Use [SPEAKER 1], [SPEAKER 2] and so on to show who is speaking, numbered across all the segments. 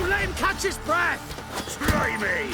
[SPEAKER 1] Don't let him catch his breath! Try me!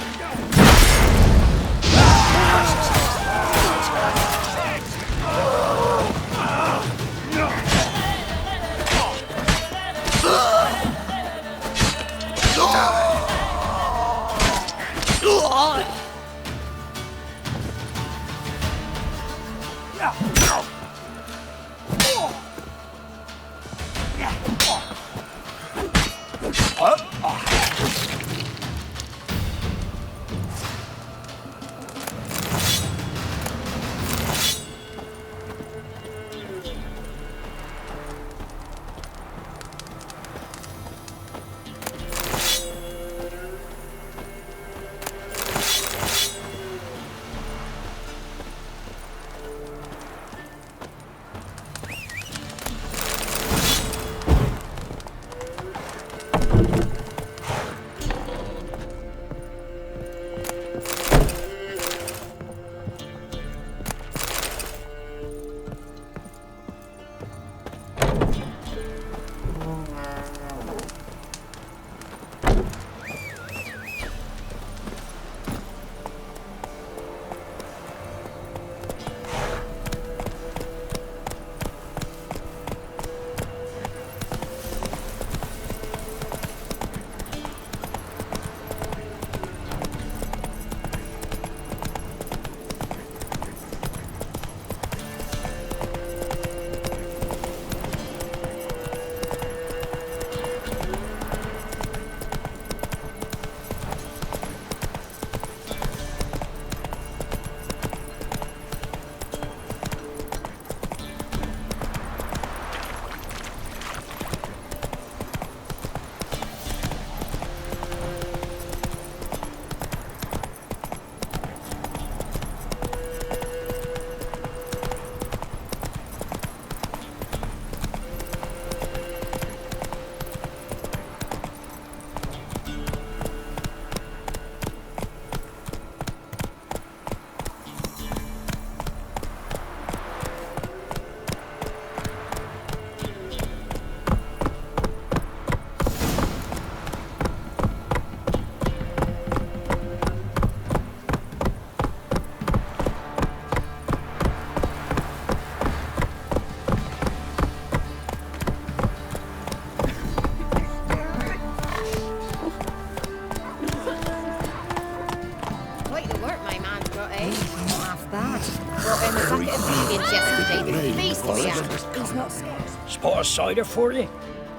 [SPEAKER 2] Spot of cider for you?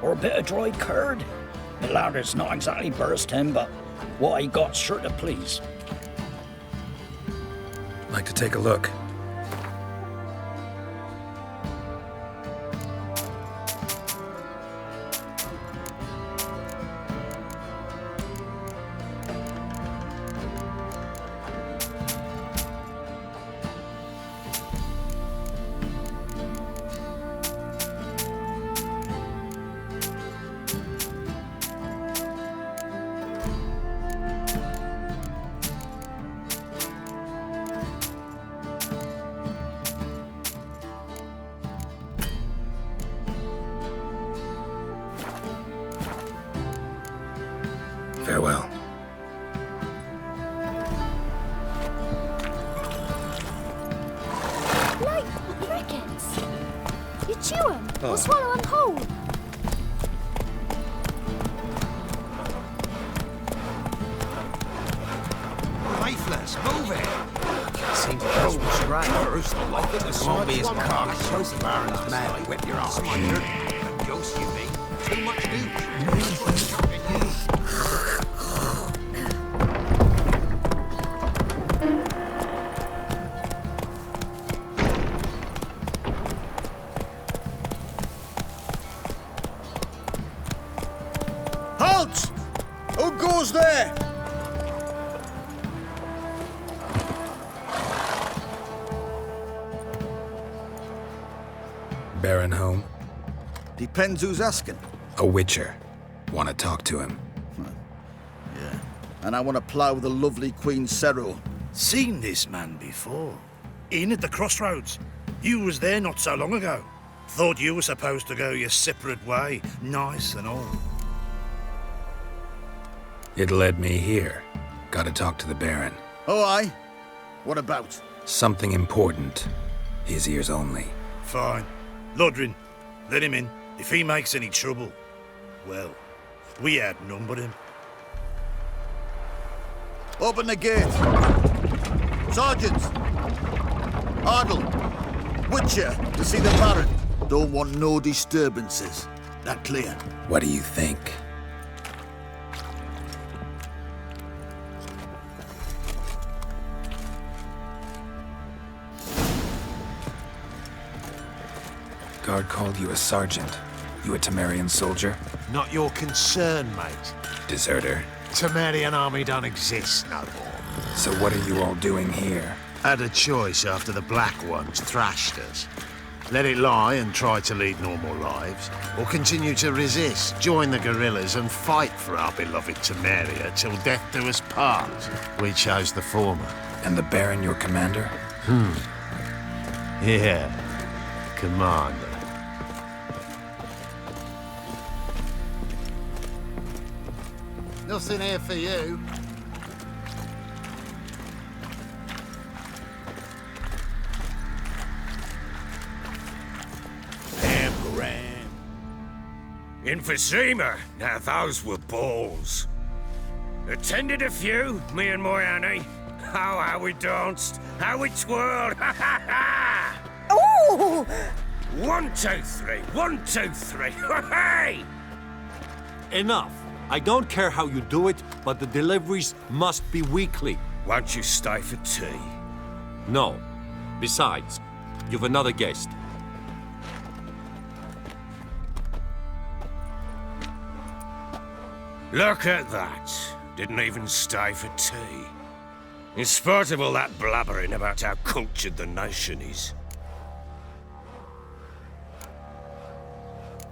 [SPEAKER 2] Or a bit of dried curd? The latter's not exactly bursting, but what I got's sure to please.
[SPEAKER 3] Like to take a look. Farewell.
[SPEAKER 4] Like crickets. You chew them or swallow them whole.
[SPEAKER 1] Lifeless, move it!
[SPEAKER 5] Seems to go straight. I think the zombie is cocked. Shows Baron's mad. Whip your ass.
[SPEAKER 1] Ghost, you mean? Too much news.
[SPEAKER 6] Halt! Who goes there?
[SPEAKER 3] Baron home?
[SPEAKER 6] Depends who's asking.
[SPEAKER 3] A witcher. Want to talk to him.
[SPEAKER 6] Yeah. And I want to plough the lovely Queen Cyril.
[SPEAKER 7] Seen this man before. In at the crossroads. You was there not so long ago. Thought you were supposed to go your separate way, nice and all.
[SPEAKER 3] It led me here. Gotta talk to the Baron.
[SPEAKER 6] Oh, aye? What about?
[SPEAKER 3] Something important. His ears only.
[SPEAKER 7] Fine. Lodrin, let him in. If he makes any trouble, well, we outnumber him.
[SPEAKER 6] Open the gate. Sergeants! Ardle! Witcher, to see the Baron. Don't want no disturbances. That clear?
[SPEAKER 3] What do you think? Guard called you a sergeant. You a Temerian soldier?
[SPEAKER 5] Not your concern, mate.
[SPEAKER 3] Deserter.
[SPEAKER 5] Temerian army don't exist no more.
[SPEAKER 3] So what are you all doing here?
[SPEAKER 5] Had a choice after the Black Ones thrashed us. Let it lie and try to lead normal lives, or continue to resist, join the guerrillas and fight for our beloved Temeria till death do us part. We chose the former.
[SPEAKER 3] And the Baron your commander?
[SPEAKER 5] Yeah, commander. Nothing here for you.
[SPEAKER 8] Emphysema. Now those were balls. Attended a few, me and my Annie. Oh, how we danced, how we twirled. Ha ha ha!
[SPEAKER 9] Ooh!
[SPEAKER 8] 1, 2, 3. 1, 2, 3. Hey!
[SPEAKER 10] Enough. I don't care how you do it, but the deliveries must be weekly.
[SPEAKER 8] Won't you stay for tea?
[SPEAKER 10] No. Besides, you've another guest.
[SPEAKER 8] Look at that. Didn't even stay for tea. In spite of all that blabbering about how cultured the nation is.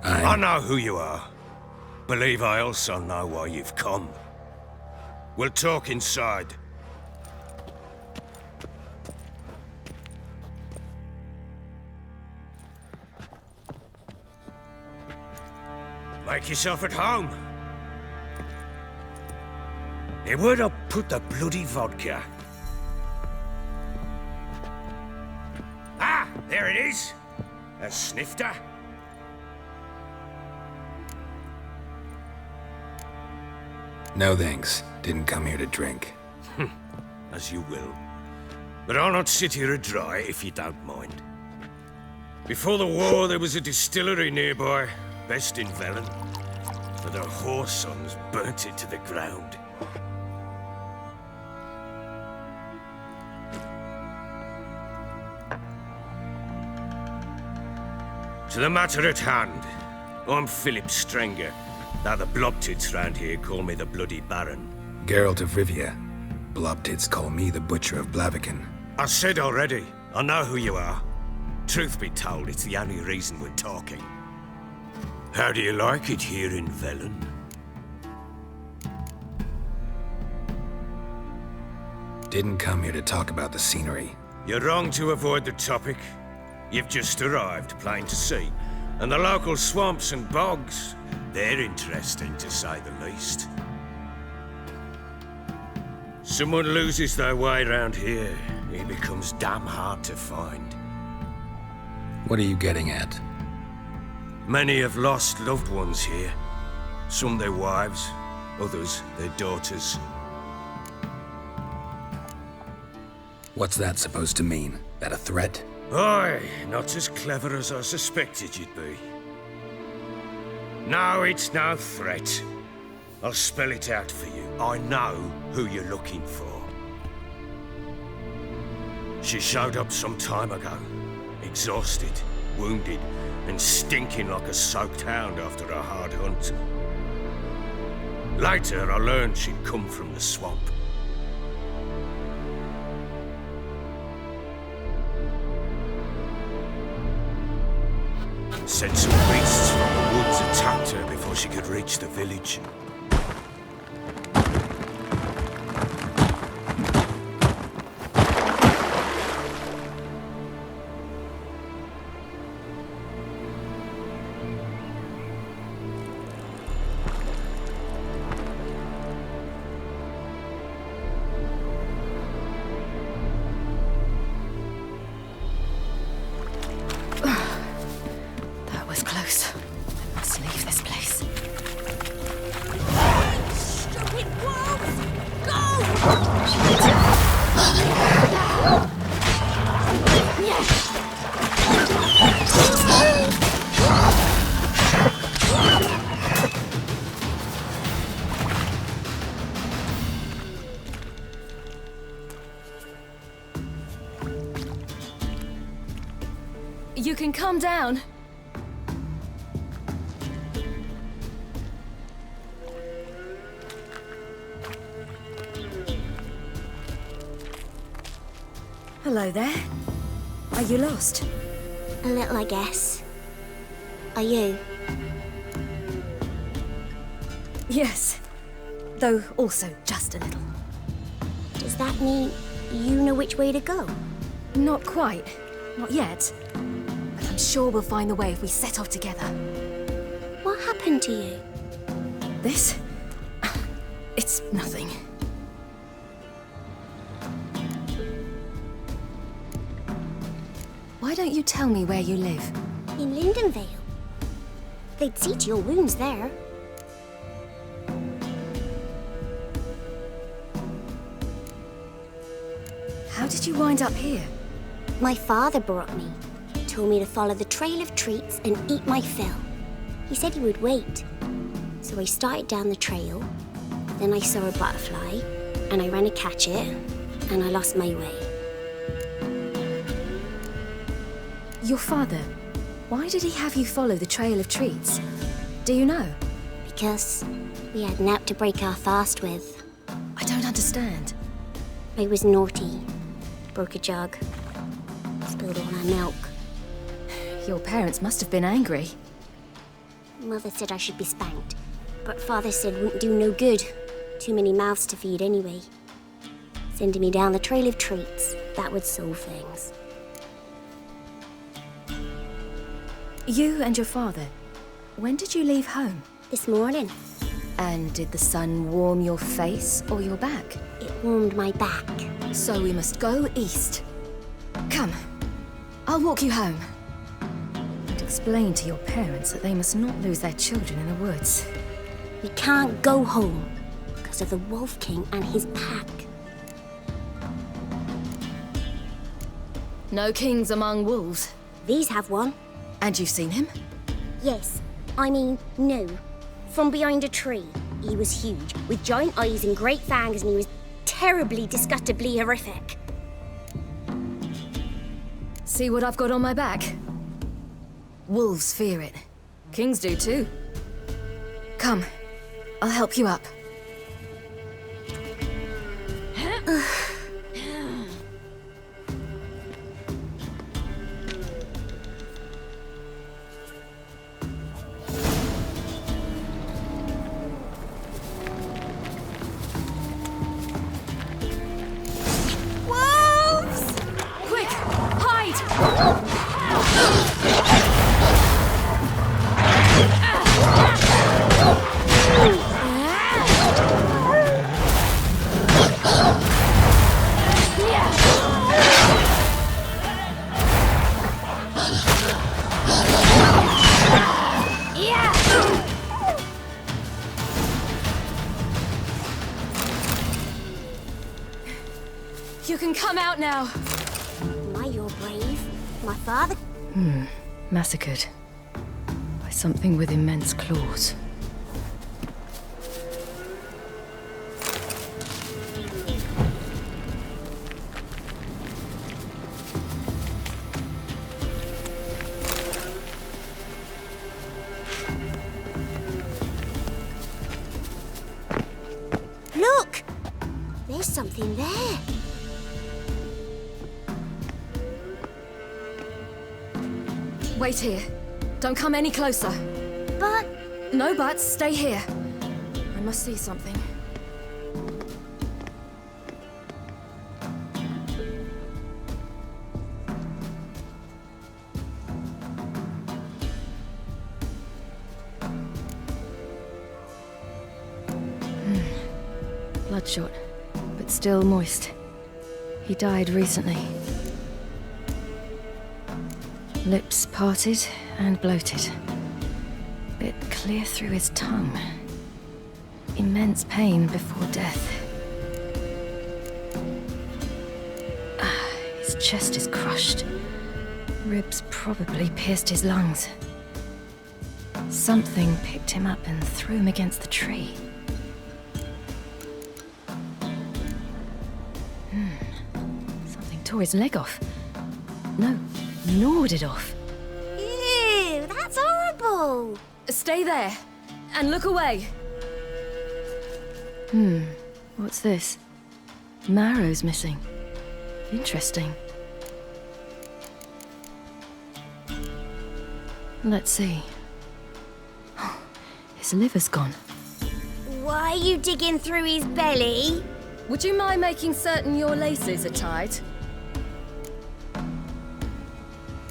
[SPEAKER 8] I know who you are. Believe I also know why you've come. We'll talk inside. Make yourself at home. Hey, where'd I put the bloody vodka? Ah, there it is. A snifter.
[SPEAKER 3] No thanks. Didn't come here to drink.
[SPEAKER 8] As you will. But I'll not sit here dry if you don't mind. Before the war, there was a distillery nearby, best in Velen. But the whoresons burnt it to the ground. To the matter at hand, I'm Philip Strenger. Now the blobtits round here call me the Bloody Baron.
[SPEAKER 3] Geralt of Rivia. Blobtits call me the Butcher of Blaviken.
[SPEAKER 8] I said already, I know who you are. Truth be told, it's the only reason we're talking. How do you like it here in Velen?
[SPEAKER 3] Didn't come here to talk about the scenery.
[SPEAKER 8] You're wrong to avoid the topic. You've just arrived, plain to see. And the local swamps and bogs, they're interesting to say the least. Someone loses their way around here, he becomes damn hard to find.
[SPEAKER 3] What are you getting at?
[SPEAKER 8] Many have lost loved ones here. Some their wives, others their daughters.
[SPEAKER 3] What's that supposed to mean? That a threat?
[SPEAKER 8] Aye, not as clever as I suspected you'd be. No, it's no threat. I'll spell it out for you. I know who you're looking for. She showed up some time ago. Exhausted, wounded, and stinking like a soaked hound after a hard hunt. Later, I learned she'd come from the swamp. Said some beasts from the woods attacked her before she could reach the village.
[SPEAKER 9] You can calm down.
[SPEAKER 11] Hello there. Are you lost?
[SPEAKER 4] A little, I guess. Are you?
[SPEAKER 11] Yes. Though also just a little.
[SPEAKER 4] Does that mean you know which way to go?
[SPEAKER 11] Not quite. Not yet. But I'm sure we'll find the way if we set off together.
[SPEAKER 4] What happened to you?
[SPEAKER 11] This? It's nothing. Why don't you tell me where you live?
[SPEAKER 4] In Lindenvale. They'd see to your wounds there.
[SPEAKER 11] How did you wind up here?
[SPEAKER 4] My father brought me. Told me to follow the trail of treats and eat my fill. He said he would wait. So I started down the trail. Then I saw a butterfly, and I ran to catch it, and I lost my way.
[SPEAKER 11] Your father, why did he have you follow the trail of treats? Do you know?
[SPEAKER 4] Because we had naught to break our fast with.
[SPEAKER 11] I don't understand.
[SPEAKER 4] I was naughty. Broke a jug. Spilled all our milk.
[SPEAKER 11] Your parents must have been angry.
[SPEAKER 4] Mother said I should be spanked, but Father said wouldn't do no good. Too many mouths to feed anyway. Sending me down the trail of treats, that would solve things.
[SPEAKER 11] You and your father, when did you leave home?
[SPEAKER 4] This morning.
[SPEAKER 11] And did the sun warm your face or your back?
[SPEAKER 4] It warmed my back.
[SPEAKER 11] So we must go east. Come, I'll walk you home. And explain to your parents that they must not lose their children in the woods.
[SPEAKER 4] We can't go home because of the Wolf King and his pack.
[SPEAKER 9] No kings among wolves.
[SPEAKER 4] These have one.
[SPEAKER 11] And you've seen him?
[SPEAKER 4] Yes. I mean, no. From behind a tree. He was huge, with giant eyes and great fangs, and he was terribly, disgustingly horrific.
[SPEAKER 9] See what I've got on my back?
[SPEAKER 11] Wolves fear it.
[SPEAKER 9] Kings do too.
[SPEAKER 11] Come, I'll help you up.
[SPEAKER 9] You can come out now.
[SPEAKER 4] My, you're brave. My father...
[SPEAKER 11] Massacred. By something with immense claws.
[SPEAKER 4] Look! There's something there.
[SPEAKER 9] Wait here. Don't come any closer.
[SPEAKER 4] But...
[SPEAKER 9] No buts. Stay here. I must see something.
[SPEAKER 11] Bloodshot, but still moist. He died recently. Lips parted and bloated. Bit clear through his tongue. Immense pain before death. His chest is crushed. Ribs probably pierced his lungs. Something picked him up and threw him against the tree. Something tore his leg off. No, gnawed it off.
[SPEAKER 4] Oh!
[SPEAKER 9] Stay there, and look away.
[SPEAKER 11] What's this? Marrow's missing. Interesting. Let's see. His liver's gone.
[SPEAKER 4] Why are you digging through his belly?
[SPEAKER 9] Would you mind making certain your laces are tied?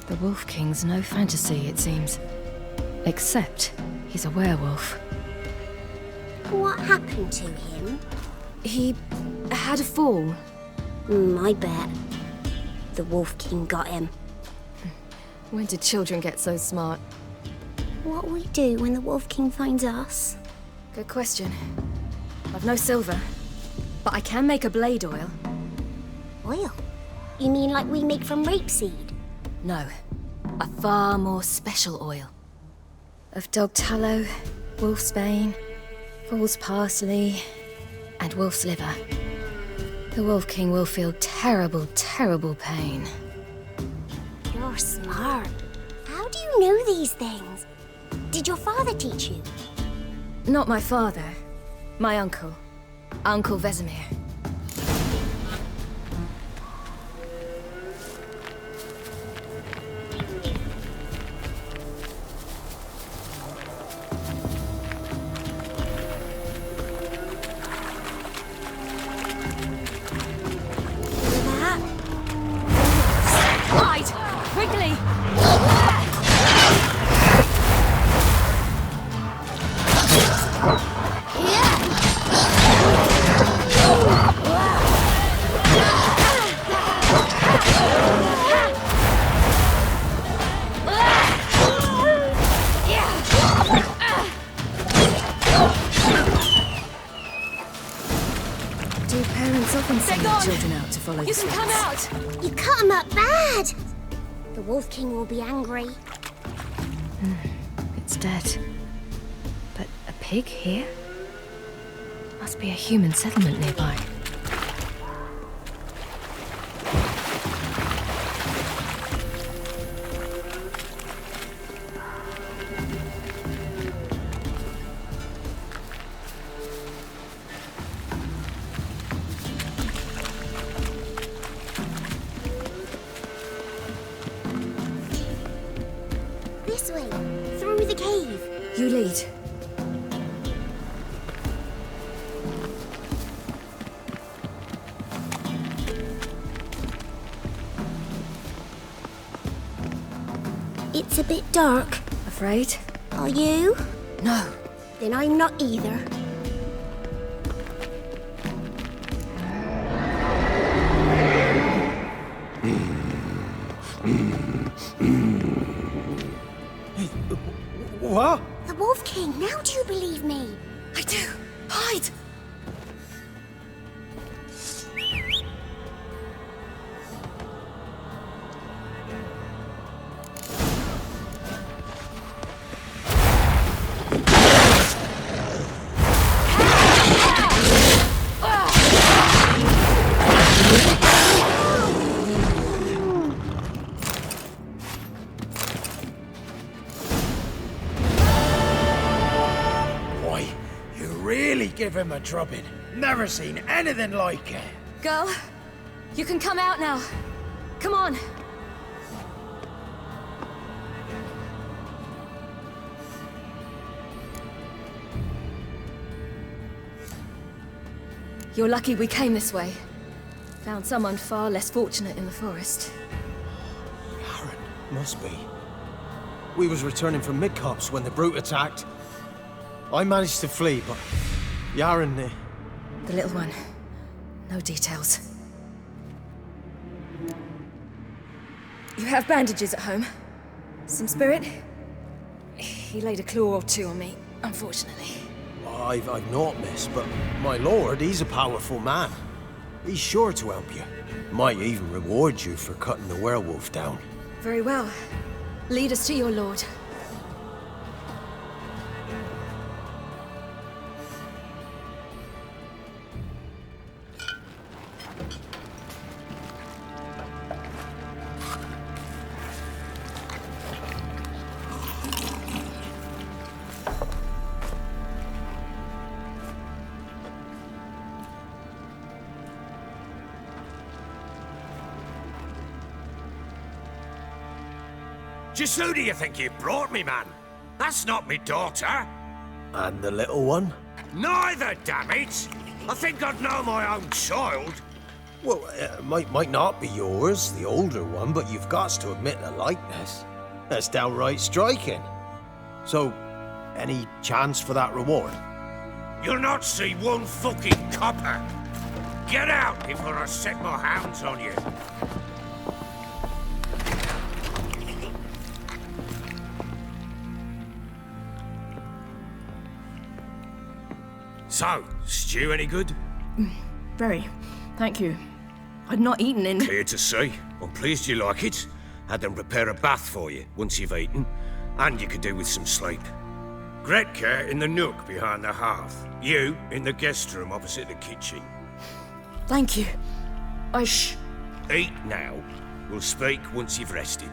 [SPEAKER 11] The Wolf King's no fantasy, it seems. Except he's a werewolf.
[SPEAKER 4] What happened to him?
[SPEAKER 11] He had a fall.
[SPEAKER 4] I bet. The Wolf King got him.
[SPEAKER 11] When did children get so smart?
[SPEAKER 4] What'll we do when the Wolf King finds us?
[SPEAKER 11] Good question. I've no silver, but I can make a blade oil.
[SPEAKER 4] Oil? You mean like we make from rapeseed?
[SPEAKER 11] No, a far more special oil. Of dog tallow, wolf's bane, fool's parsley, and wolf's liver. The Wolf King will feel terrible, terrible pain.
[SPEAKER 4] You're smart. How do you know these things? Did your father teach you?
[SPEAKER 11] Not my father. My uncle. Uncle Vesemir.
[SPEAKER 9] Hide! Quickly!
[SPEAKER 11] Do parents often send their
[SPEAKER 9] gone.
[SPEAKER 11] children out to follow
[SPEAKER 9] You
[SPEAKER 11] the
[SPEAKER 9] can come
[SPEAKER 11] streets?
[SPEAKER 9] out!
[SPEAKER 4] You cut him up bad! The Wolf King will be angry.
[SPEAKER 11] It's dead. But a pig here? Must be a human settlement nearby.
[SPEAKER 4] This way, through the cave.
[SPEAKER 11] You lead.
[SPEAKER 4] It's a bit dark.
[SPEAKER 11] Afraid?
[SPEAKER 4] Are you?
[SPEAKER 11] No.
[SPEAKER 4] Then I'm not either.
[SPEAKER 2] What?
[SPEAKER 4] The Wolf King, now do you believe me?
[SPEAKER 11] I do. Hide!
[SPEAKER 2] Boy, you really give him a drubbing. Never seen anything like it.
[SPEAKER 9] Girl, you can come out now. Come on. You're lucky we came this way. Found someone far less fortunate in the forest.
[SPEAKER 10] Aaron, must be. We was returning from Midcops when the brute attacked. I managed to flee, but Yaren,
[SPEAKER 11] The little one. No details. You have bandages at home? Some spirit? He laid a claw or two on me, unfortunately.
[SPEAKER 10] I've not, miss, but my lord, he's a powerful man. He's sure to help you. Might even reward you for cutting the werewolf down.
[SPEAKER 9] Very well. Lead us to your lord.
[SPEAKER 8] Just who do you think you brought me, man? That's not me daughter.
[SPEAKER 10] And the little one?
[SPEAKER 8] Neither, damn it! I think I'd know my own child.
[SPEAKER 10] Well, it might not be yours, the older one, but you've got to admit the likeness. That's downright striking. So, any chance for that reward?
[SPEAKER 8] You'll not see one fucking copper. Get out before I set my hounds on you. So, stew any good?
[SPEAKER 9] Very. Thank you. I'd not eaten in...
[SPEAKER 8] Clear to see. I'm pleased you like it. Had them prepare a bath for you once you've eaten. And you could do with some sleep. Gretka in the nook behind the hearth. You in the guest room opposite the kitchen.
[SPEAKER 9] Thank you.
[SPEAKER 8] Eat now. We'll speak once you've rested.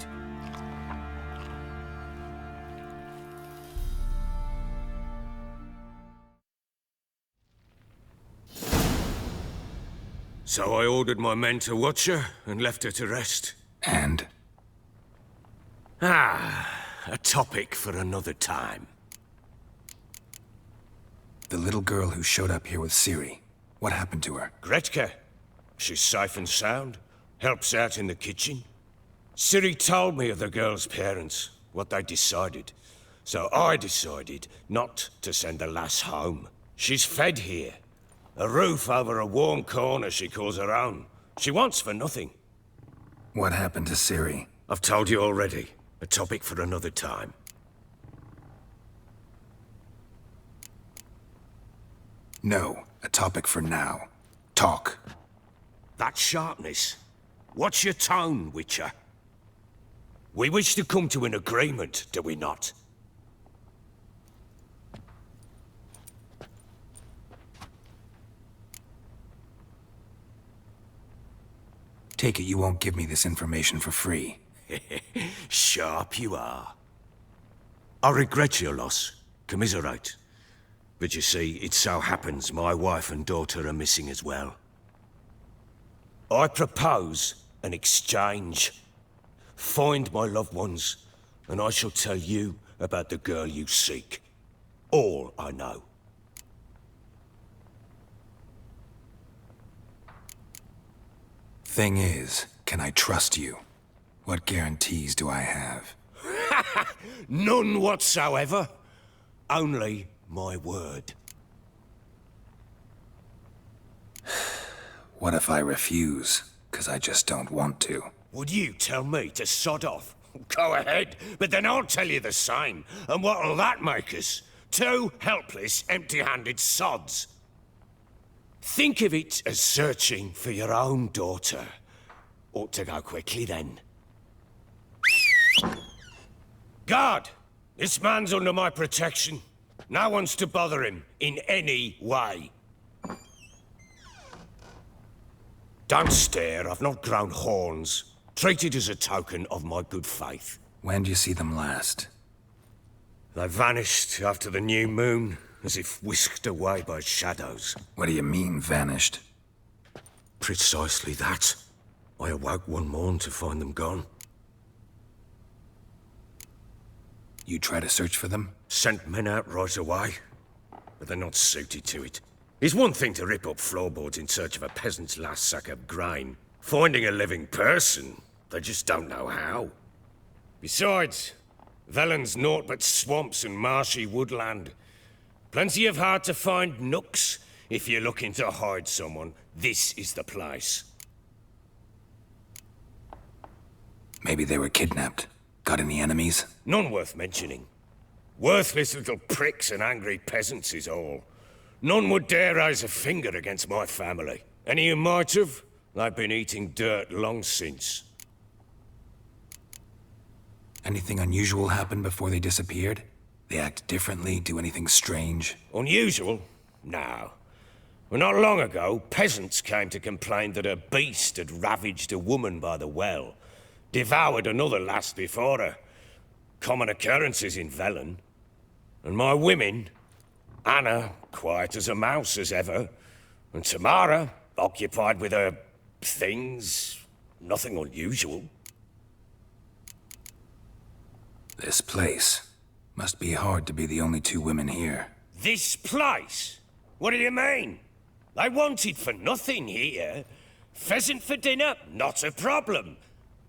[SPEAKER 8] So I ordered my men to watch her and left her to rest.
[SPEAKER 3] And?
[SPEAKER 8] A topic for another time.
[SPEAKER 3] The little girl who showed up here with Ciri. What happened to her?
[SPEAKER 8] Gretka. She's safe and sound. Helps out in the kitchen. Ciri told me of the girl's parents, what they decided. So I decided not to send the lass home. She's fed here. A roof over a warm corner she calls her own. She wants for nothing.
[SPEAKER 3] What happened to Ciri?
[SPEAKER 8] I've told you already. A topic for another time.
[SPEAKER 3] No, a topic for now. Talk.
[SPEAKER 8] That sharpness. What's your tone, Witcher? We wish to come to an agreement, do we not?
[SPEAKER 3] Take it you won't give me this information for free.
[SPEAKER 8] Sharp you are. I regret your loss. Commiserate. But you see, it so happens my wife and daughter are missing as well. I propose an exchange. Find my loved ones, and I shall tell you about the girl you seek. All I know.
[SPEAKER 3] Thing is, can I trust you? What guarantees do I have?
[SPEAKER 8] None whatsoever. Only my word.
[SPEAKER 3] What if I refuse? 'Cause I just don't want to.
[SPEAKER 8] Would you tell me to sod off? Go ahead, but then I'll tell you the same. And what'll that make us? Two helpless, empty-handed sods. Think of it as searching for your own daughter. Ought to go quickly then. Guard! This man's under my protection. No one's to bother him in any way. Don't stare, I've not grown horns. Treat it as a token of my good faith.
[SPEAKER 3] When do you see them last?
[SPEAKER 8] They vanished after the new moon, as if whisked away by shadows.
[SPEAKER 3] What do you mean, vanished?
[SPEAKER 8] Precisely that. I awoke one morn to find them gone.
[SPEAKER 3] You try to search for them?
[SPEAKER 8] Sent men out right away, but they're not suited to it. It's one thing to rip up floorboards in search of a peasant's last sack of grain. Finding a living person, they just don't know how. Besides, Velen's naught but swamps and marshy woodland. Plenty of hard-to-find nooks. If you're looking to hide someone, this is the place.
[SPEAKER 3] Maybe they were kidnapped. Got any enemies?
[SPEAKER 8] None worth mentioning. Worthless little pricks and angry peasants is all. None would dare raise a finger against my family. Any who might have, they've been eating dirt long since.
[SPEAKER 3] Anything unusual happen before they disappeared? They act differently, do anything strange?
[SPEAKER 8] Unusual? No. Well, not long ago, peasants came to complain that a beast had ravaged a woman by the well. Devoured another lass before her. Common occurrences in Velen. And my women, Anna, quiet as a mouse as ever, and Tamara, occupied with her things, nothing unusual.
[SPEAKER 3] This place. Must be hard to be the only two women here.
[SPEAKER 8] This place? What do you mean? They wanted for nothing here. Pheasant for dinner? Not a problem.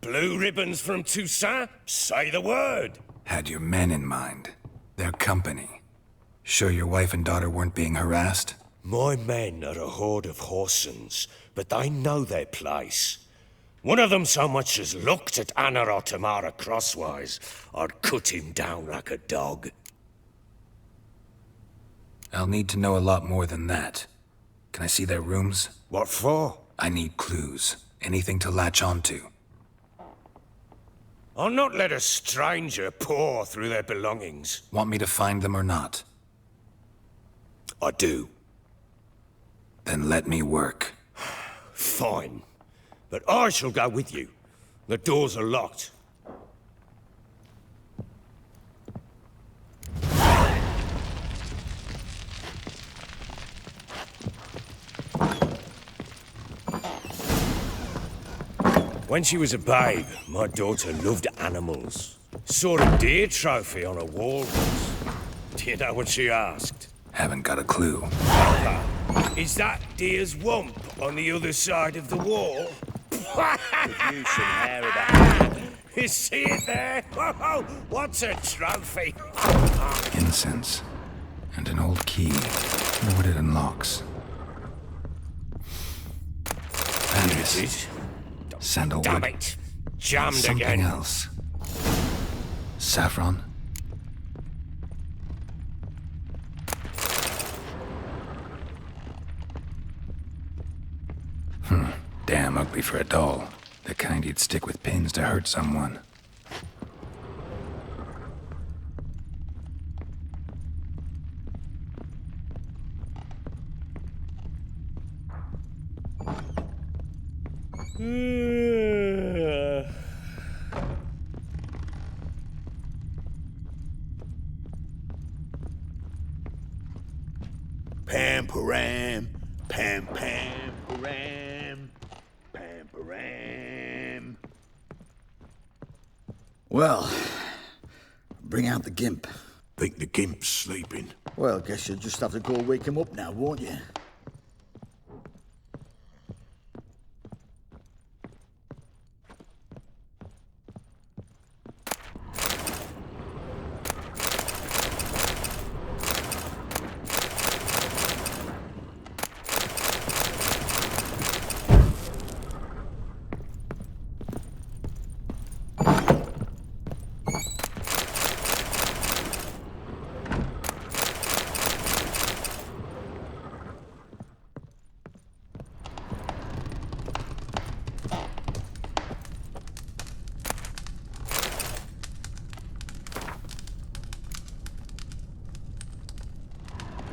[SPEAKER 8] Blue ribbons from Toussaint? Say the word.
[SPEAKER 3] Had your men in mind. Their company. Sure your wife and daughter weren't being harassed?
[SPEAKER 8] My men are a horde of horsens, but they know their place. One of them so much as looked at Anna or Tamara crosswise, I'd cut him down like a dog.
[SPEAKER 3] I'll need to know a lot more than that. Can I see their rooms?
[SPEAKER 8] What for?
[SPEAKER 3] I need clues. Anything to latch onto.
[SPEAKER 8] I'll not let a stranger pore through their belongings.
[SPEAKER 3] Want me to find them or not?
[SPEAKER 8] I do.
[SPEAKER 3] Then let me work.
[SPEAKER 8] Fine. But I shall go with you. The doors are locked. When she was a babe, my daughter loved animals. Saw a deer trophy on a wall once. Do you know what she asked?
[SPEAKER 3] Haven't got a clue.
[SPEAKER 8] Papa, is that deer's wump on the other side of the wall?
[SPEAKER 1] Could use some hair of that.
[SPEAKER 8] You see it there? Oh, what's a trophy?
[SPEAKER 3] Incense. And an old key. Wonder what it unlocks. That is
[SPEAKER 8] it.
[SPEAKER 3] sandalwood.
[SPEAKER 8] Damn it. Jammed
[SPEAKER 3] Something
[SPEAKER 8] again.
[SPEAKER 3] else. Saffron. Damn ugly for a doll. The kind you'd stick with pins to hurt someone.
[SPEAKER 6] Pam-param, pam-pam-param, pam-param. Well, bring out the gimp.
[SPEAKER 5] Think the gimp's sleeping.
[SPEAKER 6] Well, guess you'll just have to go wake him up now, won't you?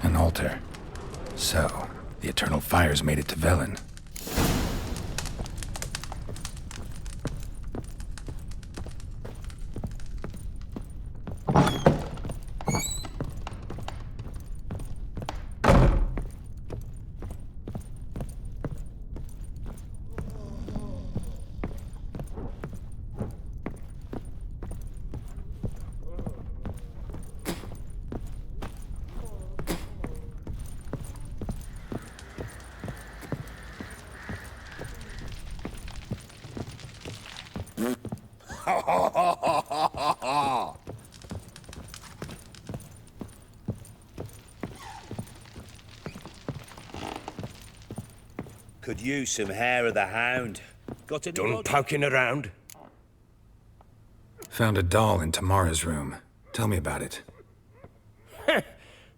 [SPEAKER 3] An altar. So, the eternal fires made it to Velen.
[SPEAKER 1] Could use some hair of the hound. Got any
[SPEAKER 8] Done
[SPEAKER 1] odd-
[SPEAKER 8] poking around?
[SPEAKER 3] Found a doll in Tamara's room. Tell me about it.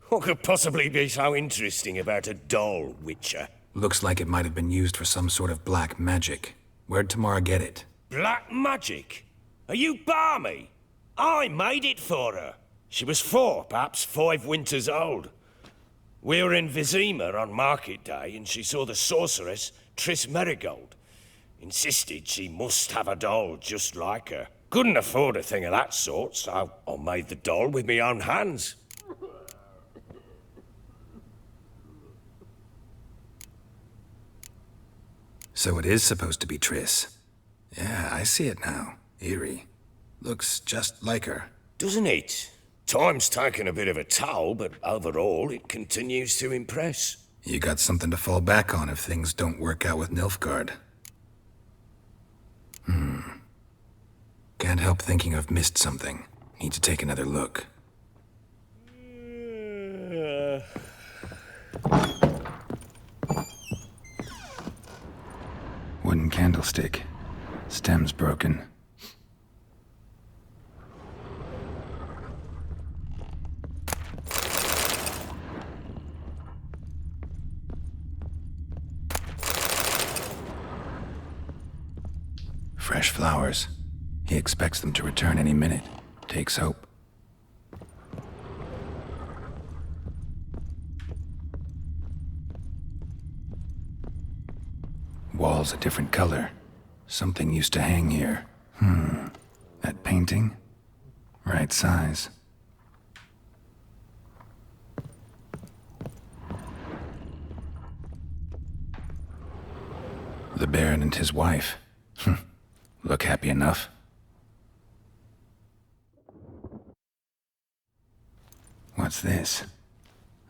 [SPEAKER 8] What could possibly be so interesting about a doll, Witcher?
[SPEAKER 3] Looks like it might have been used for some sort of black magic. Where'd Tamara get it?
[SPEAKER 8] Black magic? Are you balmy? I made it for her. She was 4, perhaps 5 winters old. We were in Vizima on market day, and she saw the sorceress, Triss Merigold. Insisted she must have a doll just like her. Couldn't afford a thing of that sort, so I made the doll with my own hands.
[SPEAKER 3] So it is supposed to be Triss. Yeah, I see it now. Eerie. Looks just like her.
[SPEAKER 8] doesn't it? Time's taken a bit of a toll, but overall it continues to impress.
[SPEAKER 3] You got something to fall back on if things don't work out with Nilfgaard. Can't help thinking I've missed something. Need to take another look. Wooden candlestick. Stem's broken. Fresh flowers. He expects them to return any minute. Takes hope. Wall's a different color. Something used to hang here. That painting? Right size. The Baron and his wife. Look happy enough. What's this?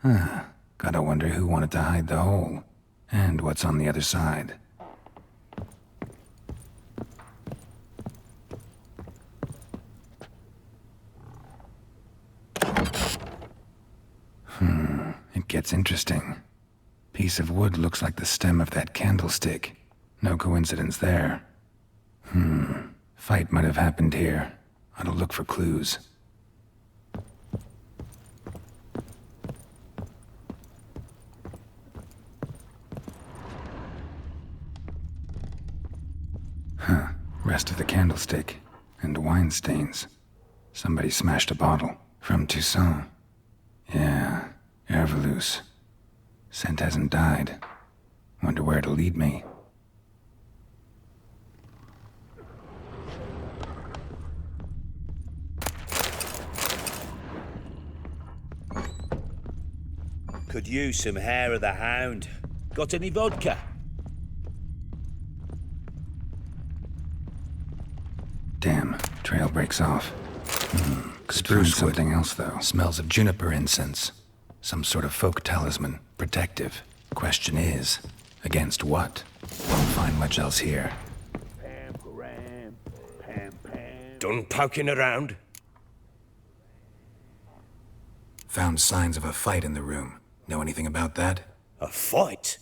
[SPEAKER 3] Gotta wonder who wanted to hide the hole. And what's on the other side. It gets interesting. Piece of wood looks like the stem of that candlestick. No coincidence there. Fight might have happened here. Ought to look for clues. Rest of the candlestick. And wine stains. Somebody smashed a bottle. From Toussaint. Yeah, Erveloos. Scent hasn't died. Wonder where it'll lead me.
[SPEAKER 12] Could use some hair of the hound. Got any vodka?
[SPEAKER 3] Damn, trail breaks off. Spruce something else, though. Smells of juniper incense. Some sort of folk talisman. Protective. Question is, against what? Won't find much else here.
[SPEAKER 8] Done poking around?
[SPEAKER 3] Found signs of a fight in the room. Know anything about that?
[SPEAKER 8] A fight?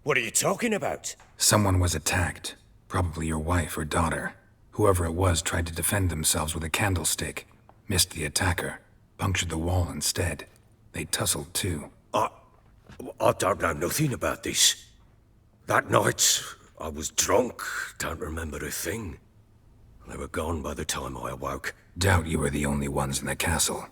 [SPEAKER 8] What are you talking about?
[SPEAKER 3] Someone was attacked. Probably your wife or daughter. Whoever it was tried to defend themselves with a candlestick. Missed the attacker. Punctured the wall instead. They tussled too.
[SPEAKER 8] I don't know nothing about this. That night, I was drunk. Don't remember a thing. They were gone by the time I awoke.
[SPEAKER 3] Doubt you were the only ones in the castle.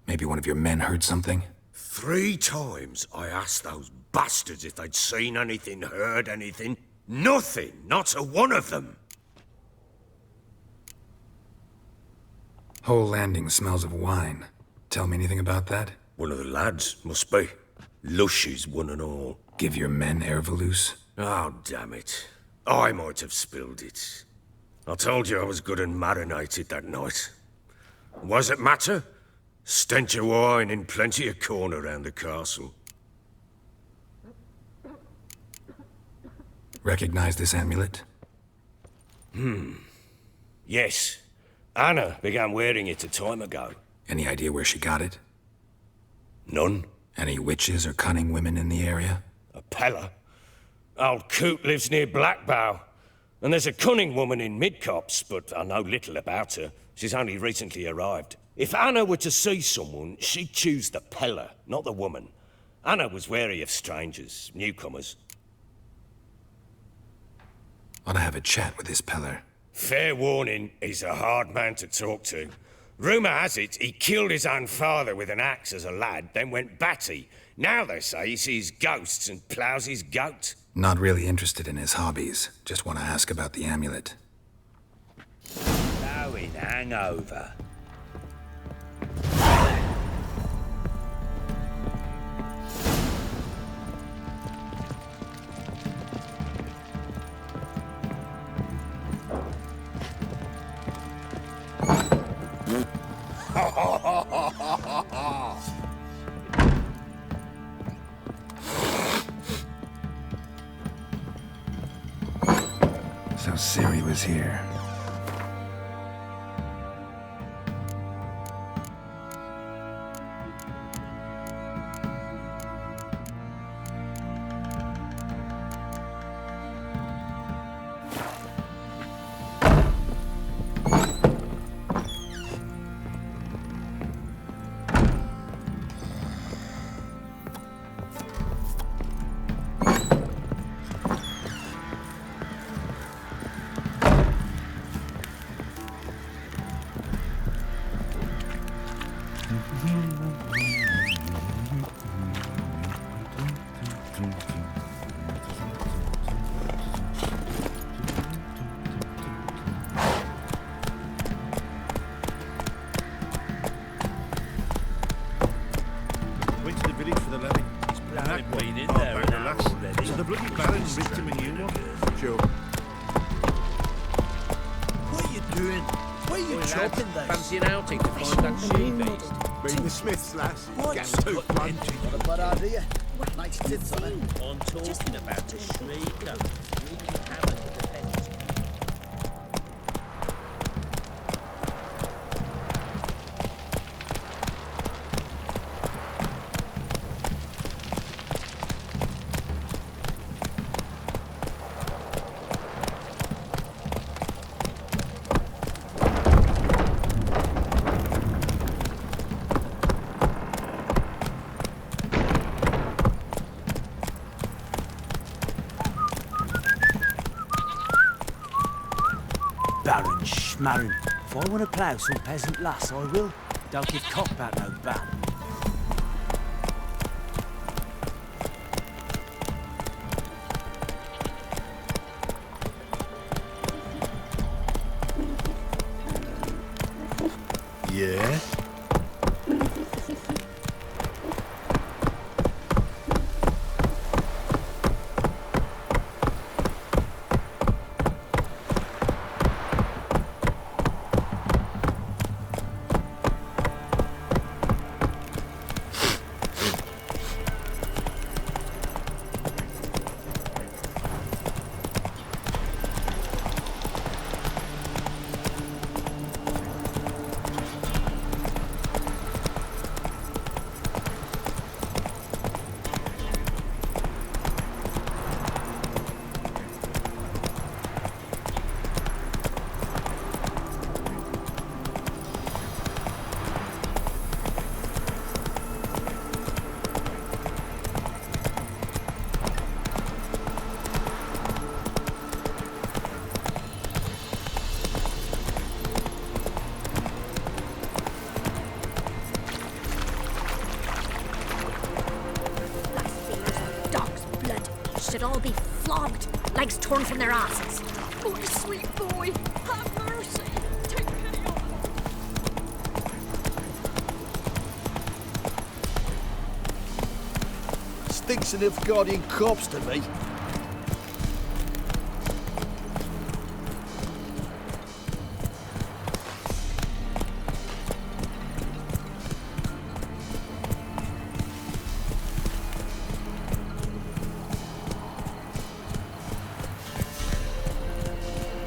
[SPEAKER 3] Maybe one of your men heard something?
[SPEAKER 8] 3 times I asked those bastards if they'd seen anything, heard anything. Nothing, not a one of them.
[SPEAKER 3] Whole landing smells of wine. Tell me anything about that?
[SPEAKER 8] One of the lads, must be. Lushes, one and all.
[SPEAKER 3] Give your men Erveloos?
[SPEAKER 8] Oh, damn it. I might have spilled it. I told you I was good and marinated that night. What does it matter? Stench of wine in plenty of corn around the castle.
[SPEAKER 3] Recognize this amulet?
[SPEAKER 8] Yes. Anna began wearing it a time ago.
[SPEAKER 3] Any idea where she got it?
[SPEAKER 8] None.
[SPEAKER 3] Any witches or cunning women in the area?
[SPEAKER 8] A Peller. Old Coot lives near Blackbow. And there's a cunning woman in Midcopse, but I know little about her. She's only recently arrived. If Anna were to see someone, she'd choose the Peller, not the woman. Anna was wary of strangers, newcomers.
[SPEAKER 3] Ought to have a chat with this Peller.
[SPEAKER 8] Fair warning, he's a hard man to talk to. Rumour has it he killed his own father with an axe as a lad, then went batty. Now they say he sees ghosts and ploughs his goat.
[SPEAKER 3] Not really interested in his hobbies. Just want to ask about the amulet.
[SPEAKER 12] Blowing hangover.
[SPEAKER 3] So Ciri was here.
[SPEAKER 7] Went to the village for the levy.
[SPEAKER 12] I've been in there an hour already.
[SPEAKER 7] So the bloody Baron ripped him a new one. Sure.
[SPEAKER 12] What are you doing? Where are you
[SPEAKER 8] Oi,
[SPEAKER 12] chopping
[SPEAKER 8] lad,
[SPEAKER 12] those?
[SPEAKER 8] fancy an outing to find that she-beast?
[SPEAKER 6] Being the Smiths, lass.
[SPEAKER 12] What?
[SPEAKER 6] Gang too fun.
[SPEAKER 12] Not a bad idea. Nice tits on it. I'm talking about the shrieker. Wreaking havoc with the fence.
[SPEAKER 13] Baron Schmarren. If I want to plough some peasant lass, I will. Don't give cock about no bat.
[SPEAKER 6] Yeah?
[SPEAKER 14] Should all be flogged, legs torn from their asses. Oh, sweet boy, have mercy. Take pity on him.
[SPEAKER 6] Stinks of Nilfgaardian corpse to me.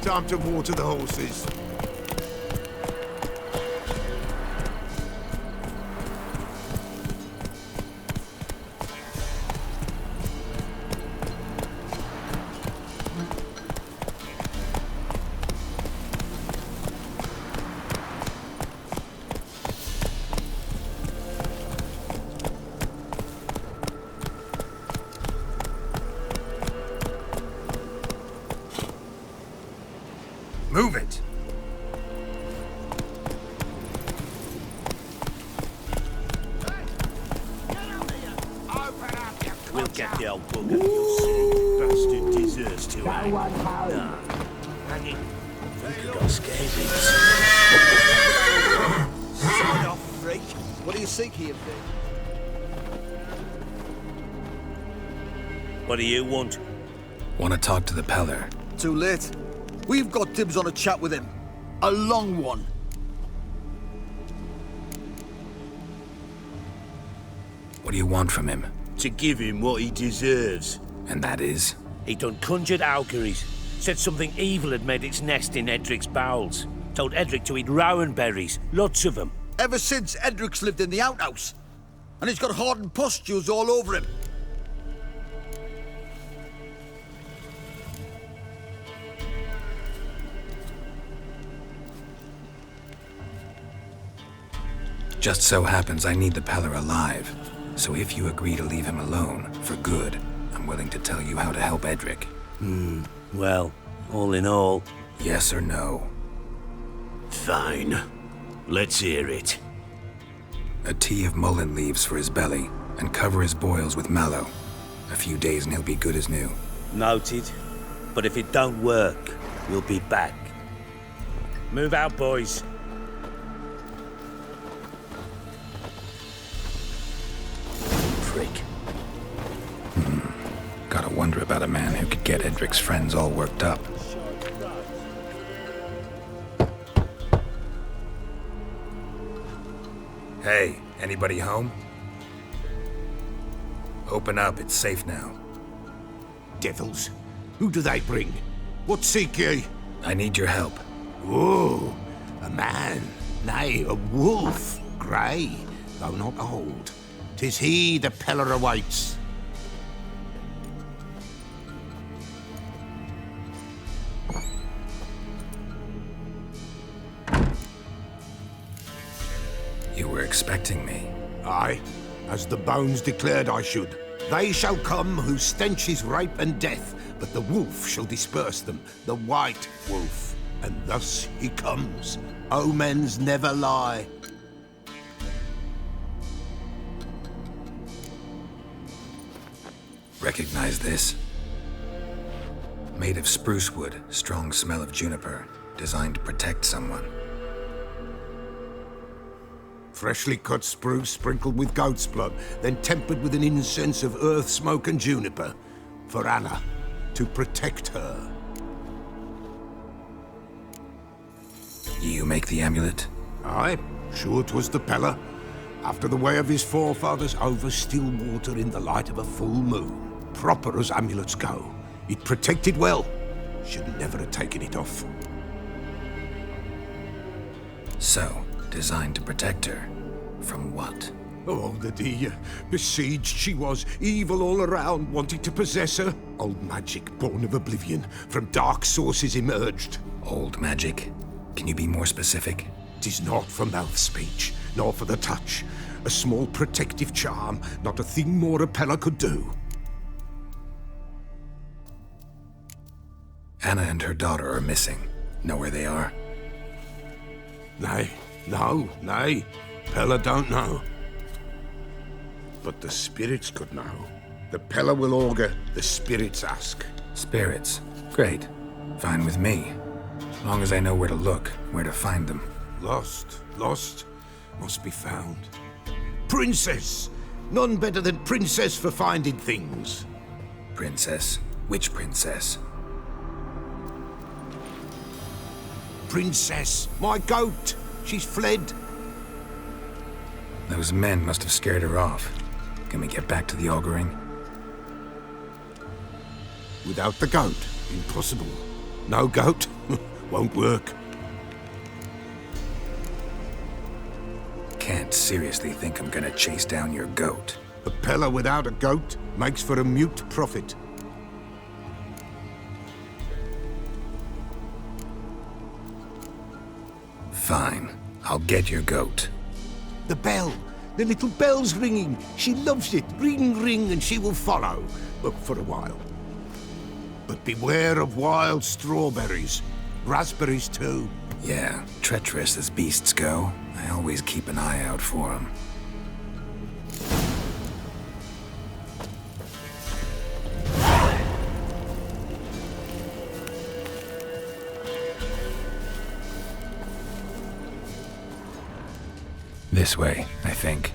[SPEAKER 5] Time to water the horses.
[SPEAKER 7] Move it!
[SPEAKER 12] We'll get the old bugger. You silly bastard deserves to hang. Nah. Hanging. You could got scabies.
[SPEAKER 6] Side off, freak. What do you seek here, Vic?
[SPEAKER 12] What do you want?
[SPEAKER 3] Want to talk to the Peller.
[SPEAKER 6] Too late. We've got dibs on a chat with him. A long one.
[SPEAKER 3] What do you want from him?
[SPEAKER 12] To give him what he deserves.
[SPEAKER 3] And that is?
[SPEAKER 12] He done conjured auguries, Said something evil had made its nest in Edric's bowels. Told Edric to eat rowan berries, lots of them.
[SPEAKER 6] Ever since Edric's lived in the outhouse. And he's got hardened pustules all over him.
[SPEAKER 3] Just so happens I need the Peller alive. So if you agree to leave him alone, for good, I'm willing to tell you how to help Edric.
[SPEAKER 12] Well, all in all...
[SPEAKER 3] Yes or no?
[SPEAKER 12] Fine. Let's hear it.
[SPEAKER 3] A tea of mullein leaves for his belly, and cover his boils with mallow. A few days and he'll be good as new.
[SPEAKER 12] Noted. But if it don't work, we'll be back. Move out, boys.
[SPEAKER 3] Prick. Gotta wonder about a man who could get Edric's friends all worked up. Hey, anybody home? Open up, it's safe now.
[SPEAKER 5] Devils, who do they bring? What seek ye?
[SPEAKER 3] I need your help.
[SPEAKER 5] Oh, a man, nay, a wolf, grey, though not old. 'Tis he the Peller awaits.
[SPEAKER 3] You were expecting me.
[SPEAKER 5] Aye, as the bones declared I should. They shall come whose stench is rape and death, but the wolf shall disperse them, the white wolf. And thus he comes. Omens never lie.
[SPEAKER 3] Recognize this? Made of spruce wood, strong smell of juniper, designed to protect someone.
[SPEAKER 5] Freshly cut spruce sprinkled with goat's blood, then tempered with an incense of earth, smoke and juniper. For Anna, to protect her.
[SPEAKER 3] You make the amulet?
[SPEAKER 5] Aye, sure 'twas the Peller. After the way of his forefathers, over still water in the light of a full moon. Proper as amulets go. It protected well. Should never have taken it off.
[SPEAKER 3] So, designed to protect her. From what?
[SPEAKER 5] Oh, the dear. Besieged she was, evil all around, wanting to possess her. Old magic, born of oblivion, from dark sources emerged.
[SPEAKER 3] Old magic? Can you be more specific?
[SPEAKER 5] 'Tis not for mouth speech, nor for the touch. A small protective charm, not a thing more a Peller could do.
[SPEAKER 3] Anna and her daughter are missing. Know where they are?
[SPEAKER 5] Nay, nay. Peller don't know. But the spirits could know. The Peller will augur, the spirits ask.
[SPEAKER 3] Spirits? Great. Fine with me. As long as I know where to look, where to find them.
[SPEAKER 5] Lost, must be found. Princess! None better than Princess for finding things.
[SPEAKER 3] Princess? Which princess?
[SPEAKER 5] Princess, my goat! She's fled.
[SPEAKER 3] Those men must have scared her off. Can we get back to the auguring?
[SPEAKER 5] Without the goat, impossible. No goat, won't work.
[SPEAKER 3] Can't seriously think I'm gonna chase down your goat.
[SPEAKER 5] A Peller without a goat makes for a mute prophet.
[SPEAKER 3] Fine. I'll get your goat.
[SPEAKER 5] The bell! The little bell's ringing! She loves it! Ring, ring, and she will follow. But for a while. But beware of wild strawberries. Raspberries, too.
[SPEAKER 3] Yeah, treacherous as beasts go. I always keep an eye out for them. This way, I think.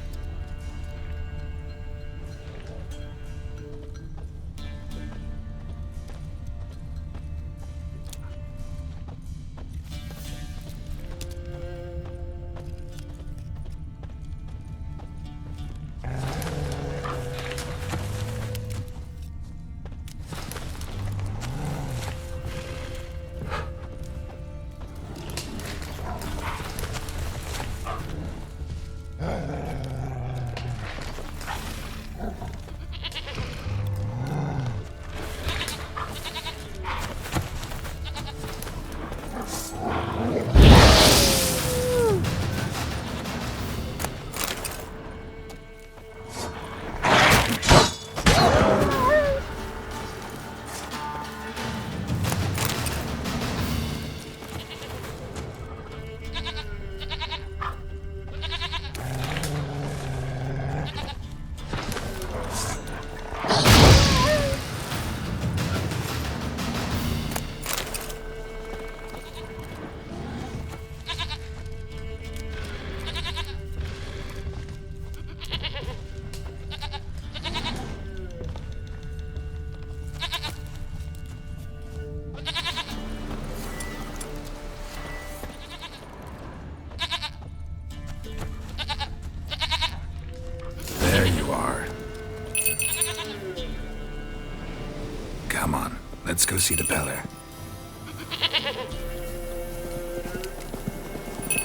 [SPEAKER 3] let's go see the Peller.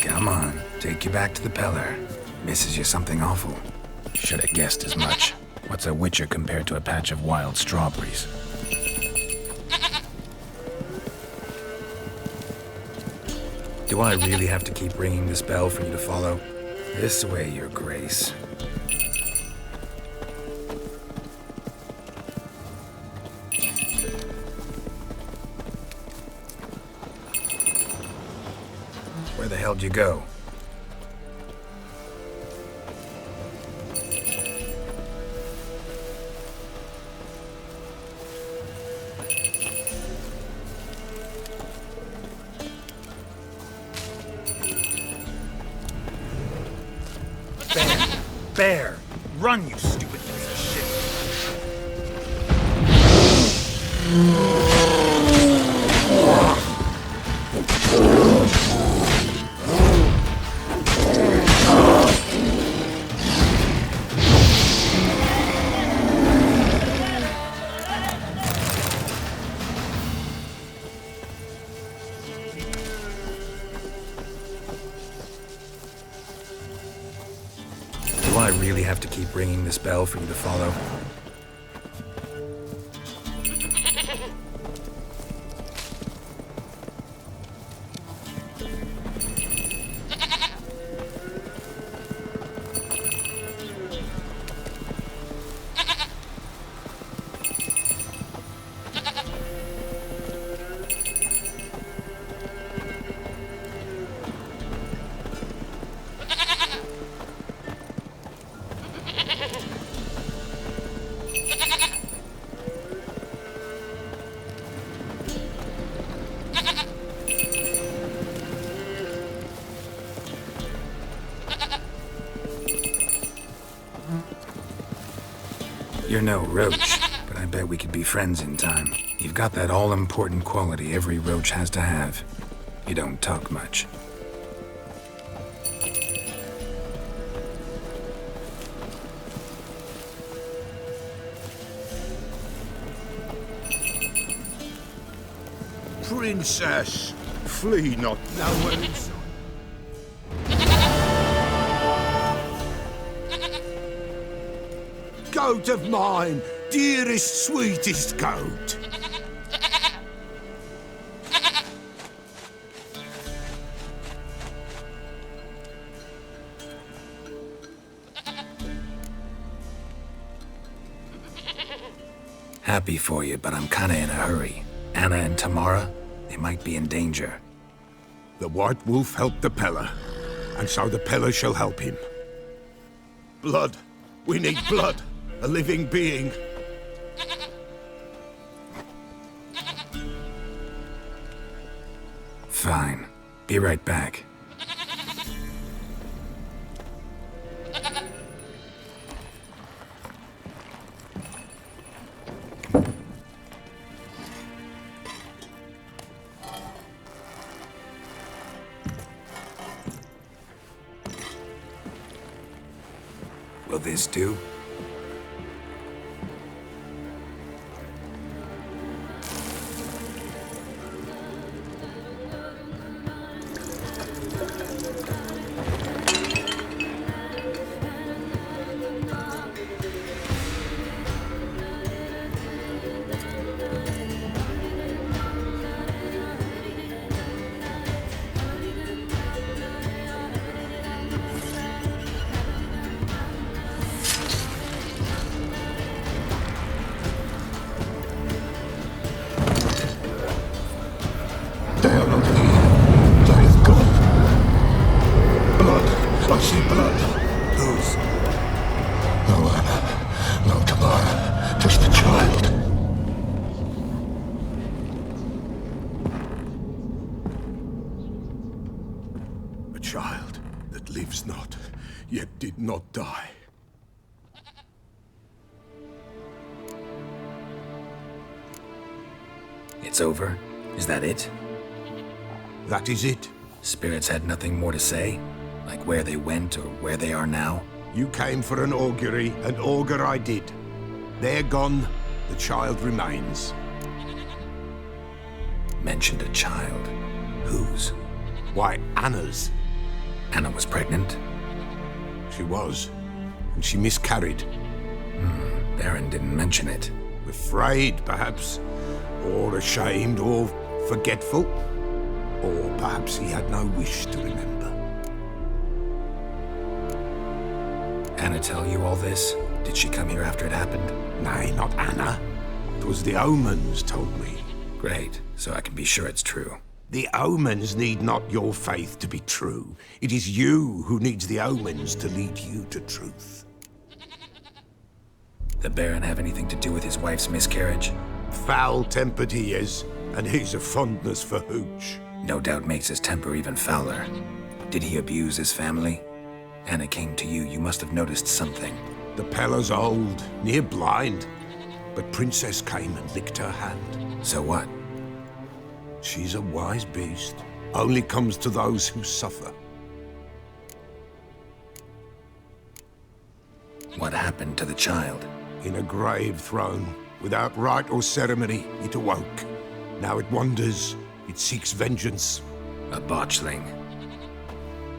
[SPEAKER 3] Come on, take you back to the Peller. Misses you something awful. Should have guessed as much. What's a witcher compared to a patch of wild strawberries? Do I really have to keep ringing this bell for you to follow? This way, Your Grace. Where the hell'd you go?
[SPEAKER 15] Bear! Run, you stupid piece of shit!
[SPEAKER 3] Do I really have to keep ringing this bell for you to follow? You're no roach, but I bet we could be friends in time. You've got that all-important quality every roach has to have. You don't talk much.
[SPEAKER 12] Princess, flee not nowhere inside. Goat of mine, dearest, sweetest goat.
[SPEAKER 3] Happy for you, but I'm kinda in a hurry. Anna and Tamara, they might be in danger.
[SPEAKER 12] The White Wolf helped the Peller, and so the Peller shall help him. Blood. We need blood. A living being.
[SPEAKER 3] Fine. Be right back. Will this do?
[SPEAKER 12] I see blood. Whose? No Anna, no Tamara, just the child. A child that lives not, yet did not die.
[SPEAKER 3] It's over? Is that it?
[SPEAKER 12] That is it.
[SPEAKER 3] Spirits had nothing more to say? Like where they went or where they are now?
[SPEAKER 12] You came for an augury, and augur I did. They're gone, the child remains.
[SPEAKER 3] Mentioned a child. Whose?
[SPEAKER 12] Why, Anna's.
[SPEAKER 3] Anna was pregnant?
[SPEAKER 12] She was. And she miscarried.
[SPEAKER 3] Baron didn't mention it.
[SPEAKER 12] Afraid, perhaps. Or ashamed, or forgetful. Or perhaps he had no wish to remember.
[SPEAKER 3] Anna tell you all this? Did she come here after it happened?
[SPEAKER 12] Nay, not Anna. It was the omens told me.
[SPEAKER 3] Great, so I can be sure it's true.
[SPEAKER 12] The omens need not your faith to be true. It is you who needs the omens to lead you to truth.
[SPEAKER 3] The Baron have anything to do with his wife's miscarriage?
[SPEAKER 12] Foul-tempered he is, and he's a fondness for hooch.
[SPEAKER 3] No doubt makes his temper even fouler. Did he abuse his family? Anna came to you, you must have noticed something.
[SPEAKER 12] The Pella's old, near blind, but Princess came and licked her hand.
[SPEAKER 3] So what?
[SPEAKER 12] She's a wise beast. Only comes to those who suffer.
[SPEAKER 3] What happened to the child?
[SPEAKER 12] In a grave thrown. Without rite or ceremony, it awoke. Now it wanders. It seeks vengeance.
[SPEAKER 3] A botchling.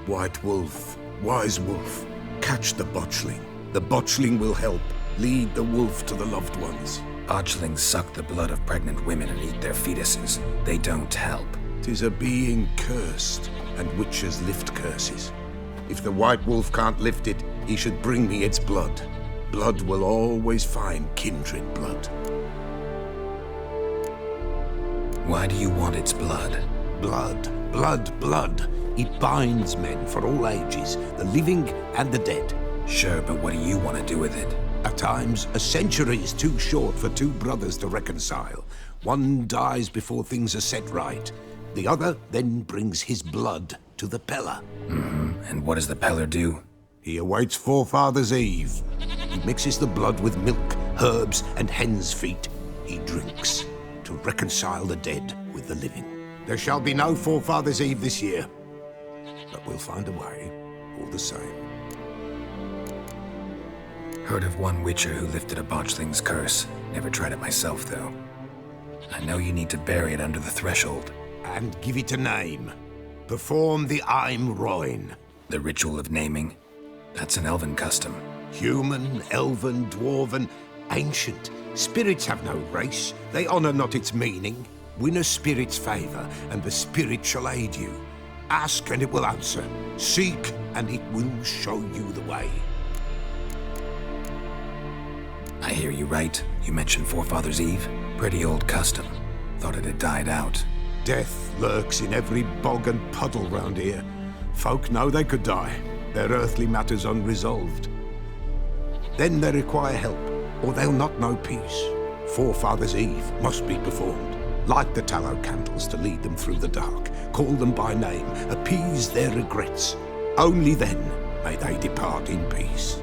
[SPEAKER 12] White wolf, wise wolf, catch the botchling. The botchling will help. Lead the wolf to the loved ones.
[SPEAKER 3] Botchlings suck the blood of pregnant women and eat their fetuses. They don't help.
[SPEAKER 12] 'Tis a being cursed, and witches lift curses. If the white wolf can't lift it, he should bring me its blood. Blood will always find kindred blood.
[SPEAKER 3] Why do you want its blood?
[SPEAKER 12] Blood, blood, blood. It binds men for all ages, the living and the dead.
[SPEAKER 3] Sure, but what do you want to do with it?
[SPEAKER 12] At times, a century is too short for two brothers to reconcile. One dies before things are set right. The other then brings his blood to the Pella.
[SPEAKER 3] And what does the Peller do?
[SPEAKER 12] He awaits Forefathers' Eve. He mixes the blood with milk, herbs, and hen's feet. He drinks to reconcile the dead with the living. There shall be no Forefathers' Eve this year. But we'll find a way, all the same.
[SPEAKER 3] Heard of one witcher who lifted a botchling's curse. Never tried it myself, though. I know you need to bury it under the threshold.
[SPEAKER 12] And give it a name. Perform the Aim Roin.
[SPEAKER 3] The ritual of naming? That's an elven custom.
[SPEAKER 12] Human, elven, dwarven, ancient. Spirits have no race. They honor not its meaning. Win a spirit's favor, and the spirit shall aid you. Ask, and it will answer. Seek, and it will show you the way.
[SPEAKER 3] I hear you right. You mentioned Forefathers' Eve. Pretty old custom. Thought it had died out.
[SPEAKER 12] Death lurks in every bog and puddle round here. Folk know they could die, their earthly matters unresolved. Then they require help, or they'll not know peace. Forefathers' Eve must be performed. Light the tallow candles to lead them through the dark. Call them by name, appease their regrets. Only then may they depart in peace.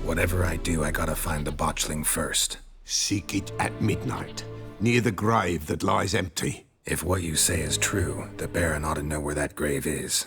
[SPEAKER 3] Whatever I do, I gotta find the botchling first.
[SPEAKER 12] Seek it at midnight, near the grave that lies empty.
[SPEAKER 3] If what you say is true, the Baron ought to know where that grave is.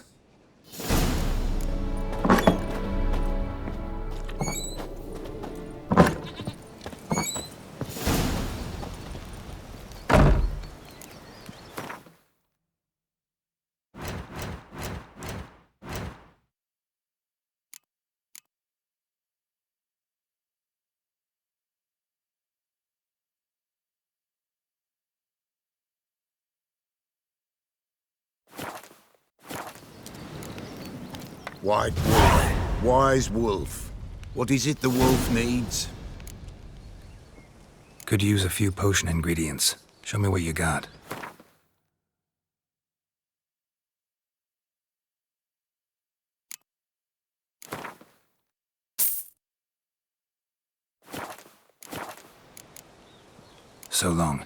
[SPEAKER 12] White wolf, wise wolf. What is it the wolf needs?
[SPEAKER 3] Could use a few potion ingredients. Show me what you got. So long.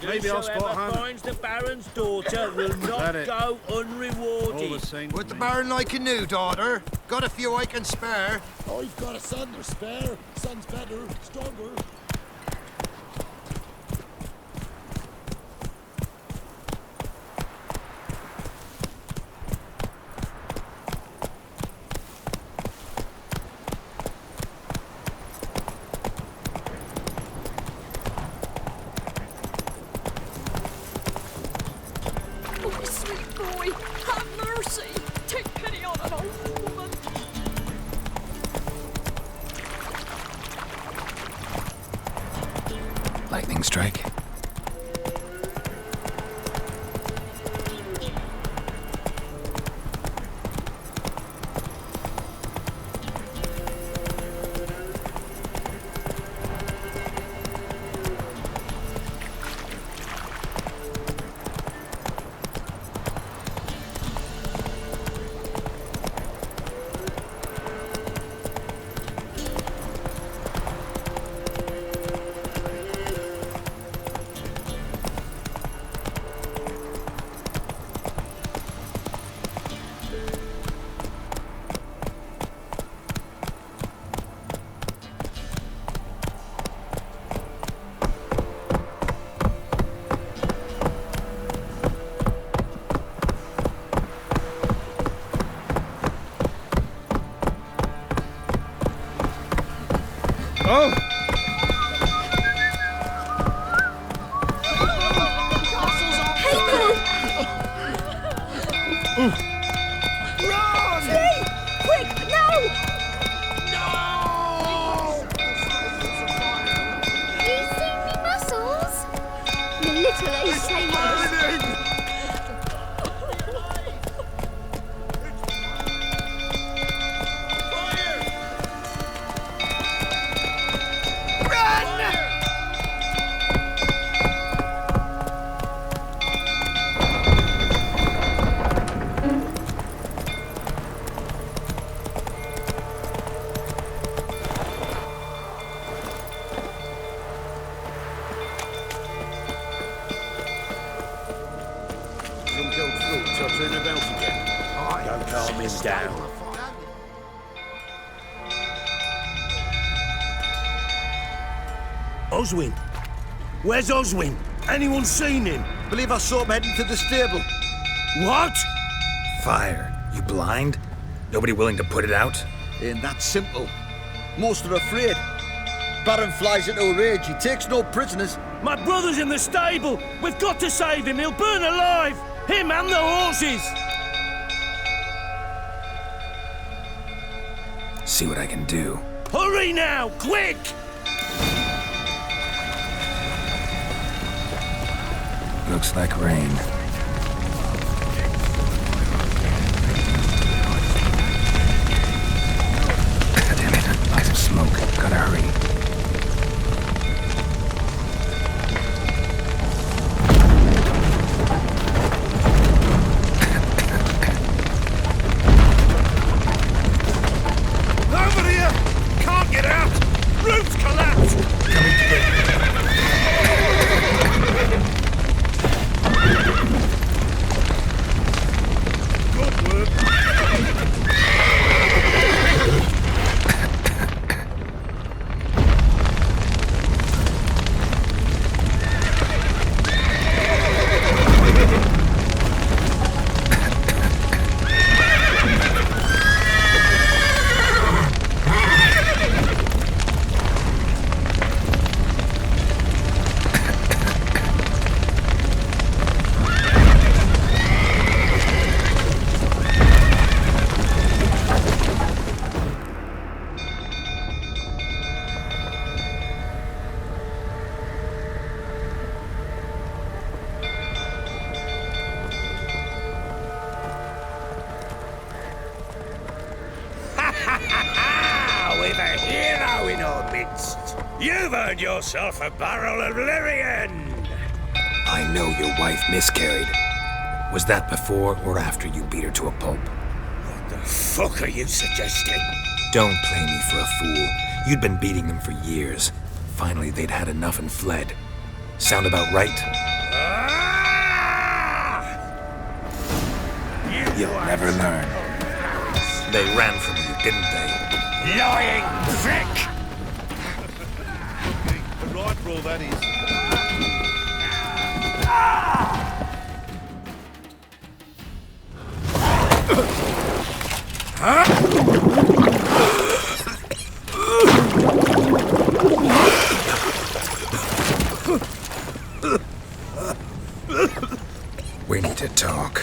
[SPEAKER 16] Maybe I'll spot Hannah.
[SPEAKER 17] Finds the Baron's daughter will not go unrewarded.
[SPEAKER 5] Would the Baron like a new daughter? Got a few I can spare.
[SPEAKER 6] I've got a son to spare. Son's better, stronger.
[SPEAKER 14] Oh, sweet boy, have mercy. Take pity on an old woman.
[SPEAKER 3] Lightning strike.
[SPEAKER 16] Oh!
[SPEAKER 14] Run! Flee! Quick, now!
[SPEAKER 4] You seen me muscles? The little ace sailors.
[SPEAKER 17] Some killed fruit, so turn the belt again. Don't calm him down. Oswin? Where's Oswin? Anyone seen him?
[SPEAKER 6] Believe I saw him heading to the stable.
[SPEAKER 17] What?
[SPEAKER 15] Fire. You blind? Nobody willing to put it out?
[SPEAKER 6] Ain't that simple. Most are afraid. Baron flies into a rage. He takes no prisoners.
[SPEAKER 17] My brother's in the stable. We've got to save him. He'll burn alive. Him and the horses.
[SPEAKER 15] See what I can do.
[SPEAKER 17] Hurry now, quick!
[SPEAKER 3] Looks like rain. Damn it, eyes of smoke. Gotta hurry.
[SPEAKER 7] Over here! Can't get out! Roof's collapsed! Coming to get good work.
[SPEAKER 8] We've a hero in our midst. You've earned yourself a barrel of Lyrian.
[SPEAKER 15] I know your wife miscarried. Was that before or after you beat her to a pulp?
[SPEAKER 8] What the fuck are you suggesting?
[SPEAKER 15] Don't play me for a fool. You'd been beating them for years. Finally, they'd had enough and fled. Sound about right? You'll never learn. They ran from you, didn't they?
[SPEAKER 8] Lying prick!
[SPEAKER 6] The right roll, that is.
[SPEAKER 15] We need to talk.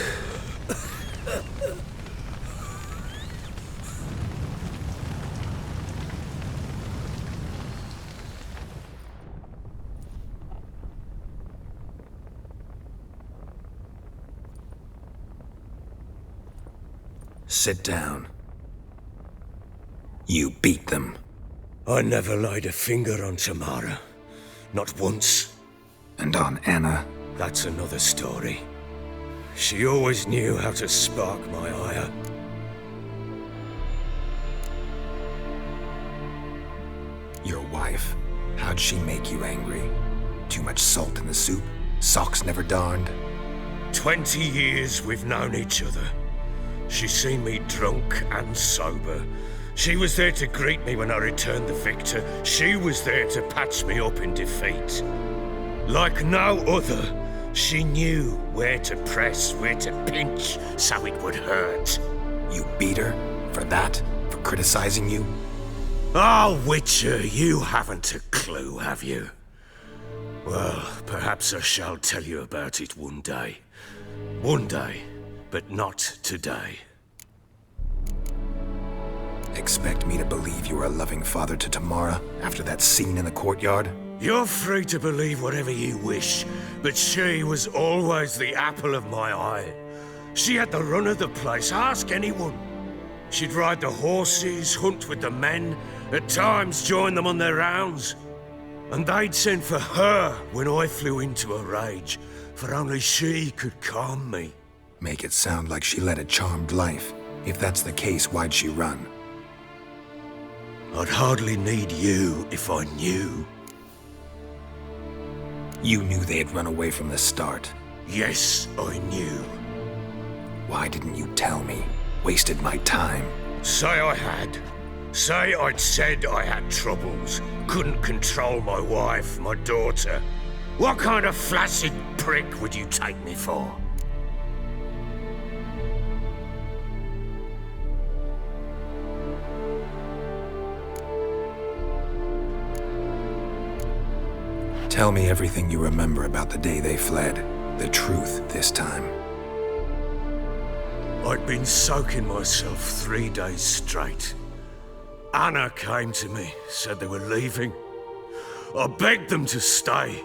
[SPEAKER 15] Sit down. You beat them.
[SPEAKER 8] I never laid a finger on Tamara. Not once.
[SPEAKER 3] And on Anna?
[SPEAKER 8] That's another story. She always knew how to spark my ire.
[SPEAKER 15] Your wife, how'd she make you angry? Too much salt in the soup? Socks never darned?
[SPEAKER 8] 20 years we've known each other. She's seen me drunk and sober. She was there to greet me when I returned the victor. She was there to patch me up in defeat. Like no other, she knew where to press, where to pinch, so it would hurt.
[SPEAKER 15] You beat her? For that? For criticizing you?
[SPEAKER 8] Oh, Witcher, you haven't a clue, have you? Well, perhaps I shall tell you about it one day. One day, but not today.
[SPEAKER 15] Expect me to believe you were a loving father to Tamara after that scene in the courtyard?
[SPEAKER 8] You're free to believe whatever you wish, but she was always the apple of my eye. She had the run of the place, ask anyone. She'd ride the horses, hunt with the men, at times join them on their rounds. And they'd send for her when I flew into a rage, for only she could calm me.
[SPEAKER 15] Make it sound like she led a charmed life. If that's the case, why'd she run?
[SPEAKER 8] I'd hardly need you if I knew.
[SPEAKER 15] You knew they'd run away from the start.
[SPEAKER 8] Yes, I knew.
[SPEAKER 15] Why didn't you tell me? Wasted my time.
[SPEAKER 8] Say I had. Say I'd said I had troubles. Couldn't control my wife, my daughter. What kind of flaccid prick would you take me for?
[SPEAKER 15] Tell me everything you remember about the day they fled. The truth this time.
[SPEAKER 8] I'd been soaking myself 3 days straight. Anna came to me, said they were leaving. I begged them to stay.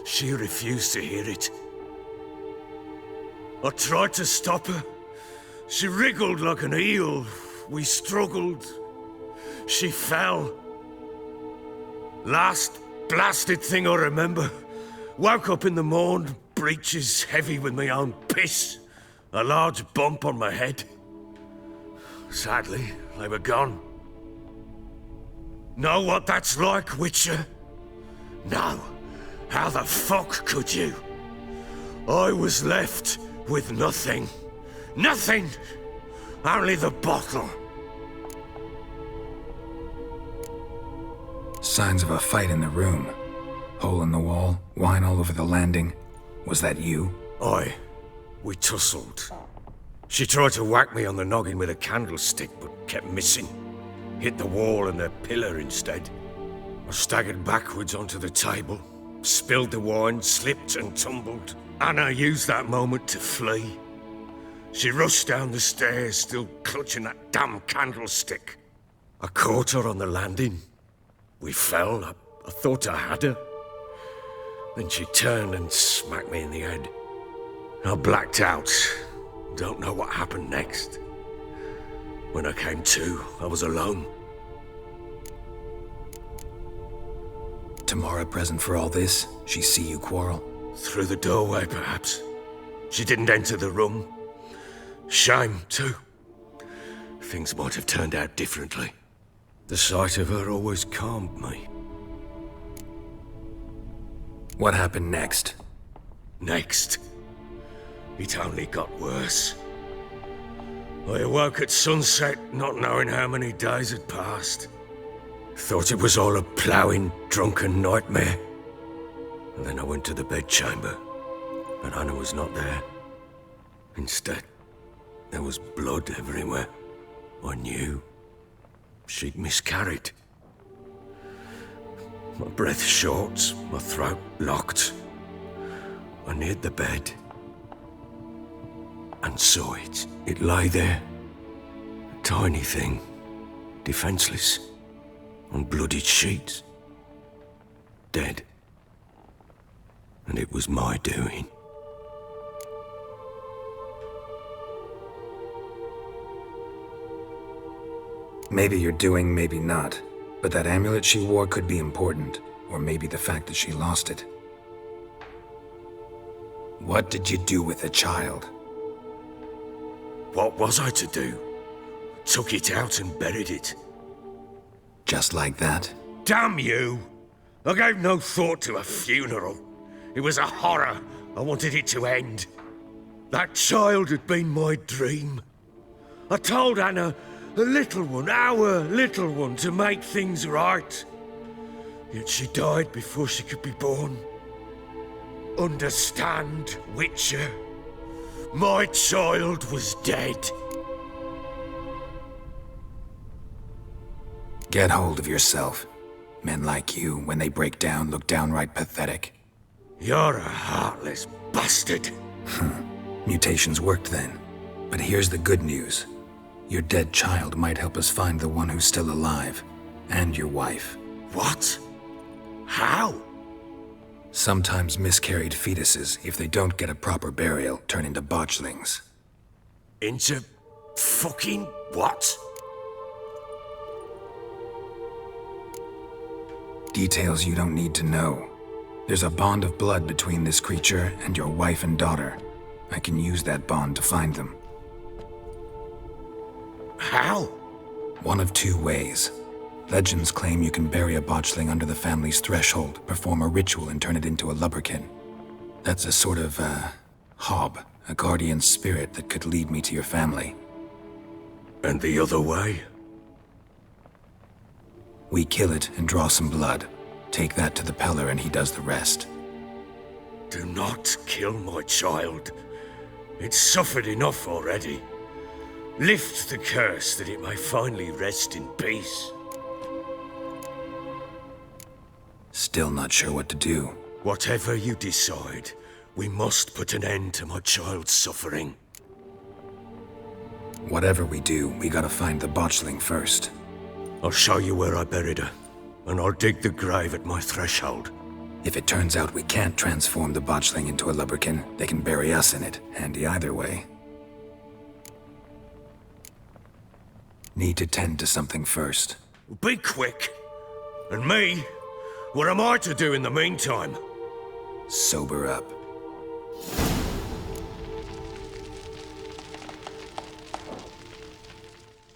[SPEAKER 8] She refused to hear it. I tried to stop her. She wriggled like an eel. We struggled. She fell. Last blasted thing I remember. Woke up in the morn, breeches heavy with my own piss. A large bump on my head. Sadly, they were gone. Know what that's like, Witcher? No. How the fuck could you? I was left with nothing. Nothing! Only the bottle.
[SPEAKER 3] Signs of a fight in the room. Hole in the wall, wine all over the landing. Was that you?
[SPEAKER 8] Aye. We tussled. She tried to whack me on the noggin with a candlestick, but kept missing. Hit the wall and the pillar instead. I staggered backwards onto the table, spilled the wine, slipped and tumbled. Anna used that moment to flee. She rushed down the stairs, still clutching that damn candlestick. I caught her on the landing. We fell. I thought I had her. Then she turned and smacked me in the head. I blacked out. Don't know what happened next. When I came to, I was alone.
[SPEAKER 15] Tamara present for all this? She see you quarrel?
[SPEAKER 8] Through the doorway, perhaps. She didn't enter the room. Shame, too. Things might have turned out differently. The sight of her always calmed me.
[SPEAKER 15] What happened next?
[SPEAKER 8] Next? It only got worse. I awoke at sunset, not knowing how many days had passed. Thought it was all a ploughing, drunken nightmare. And then I went to the bedchamber, but Anna was not there. Instead, there was blood everywhere. I knew she'd miscarried. My breath short, my throat locked. I neared the bed and saw it. It lay there, a tiny thing, defenseless, on bloodied sheets, dead. And it was my doing.
[SPEAKER 15] Maybe you're doing, maybe not. But that amulet she wore could be important. Or maybe the fact that she lost it. What did you do with the child?
[SPEAKER 8] What was I to do? Took it out and buried it.
[SPEAKER 15] Just like that?
[SPEAKER 8] Damn you! I gave no thought to a funeral. It was a horror. I wanted it to end. That child had been my dream. I told Anna, the little one, our little one, to make things right. Yet she died before she could be born. Understand, Witcher? My child was dead.
[SPEAKER 15] Get hold of yourself. Men like you, when they break down, look downright pathetic.
[SPEAKER 8] You're a heartless bastard.
[SPEAKER 15] Mutations worked then. But here's the good news. Your dead child might help us find the one who's still alive. And your wife.
[SPEAKER 8] What? How?
[SPEAKER 15] Sometimes miscarried fetuses, if they don't get a proper burial, turn into botchlings.
[SPEAKER 8] Into fucking what?
[SPEAKER 15] Details you don't need to know. There's a bond of blood between this creature and your wife and daughter. I can use that bond to find them.
[SPEAKER 8] How?
[SPEAKER 15] One of two ways. Legends claim you can bury a botchling under the family's threshold, perform a ritual, and turn it into a lubberkin. That's a sort of, hob, a guardian spirit that could lead me to your family.
[SPEAKER 8] And the other way?
[SPEAKER 15] We kill it and draw some blood. Take that to the Peller and he does the rest.
[SPEAKER 8] Do not kill my child. It's suffered enough already. Lift the curse that it may finally rest in peace.
[SPEAKER 15] Still not sure what to do.
[SPEAKER 8] Whatever you decide, we must put an end to my child's suffering.
[SPEAKER 15] Whatever we do, we gotta find the botchling first.
[SPEAKER 8] I'll show you where I buried her, and I'll dig the grave at my threshold.
[SPEAKER 15] If it turns out we can't transform the botchling into a lubberkin, they can bury us in it. Handy either way. Need to tend to something first.
[SPEAKER 8] Be quick. And me? What am I to do in the meantime?
[SPEAKER 15] Sober up.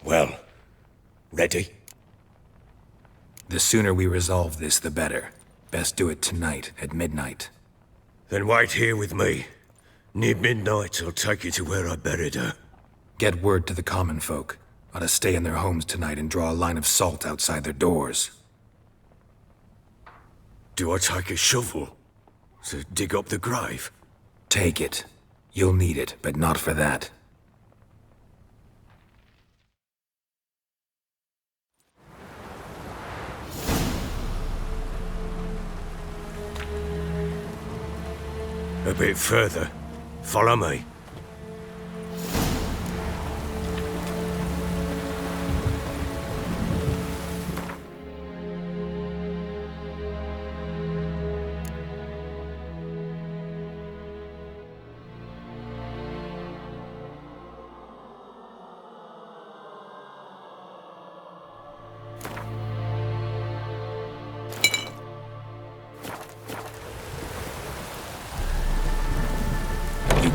[SPEAKER 8] Well, ready?
[SPEAKER 15] The sooner we resolve this, the better. Best do it tonight, at midnight.
[SPEAKER 8] Then wait here with me. Near midnight, I'll take you to where I buried her.
[SPEAKER 15] Get word to the common folk. Ought to stay in their homes tonight and draw a line of salt outside their doors.
[SPEAKER 8] Do I take a shovel to dig up the grave?
[SPEAKER 15] Take it. You'll need it, but not for that.
[SPEAKER 8] A bit further. Follow me.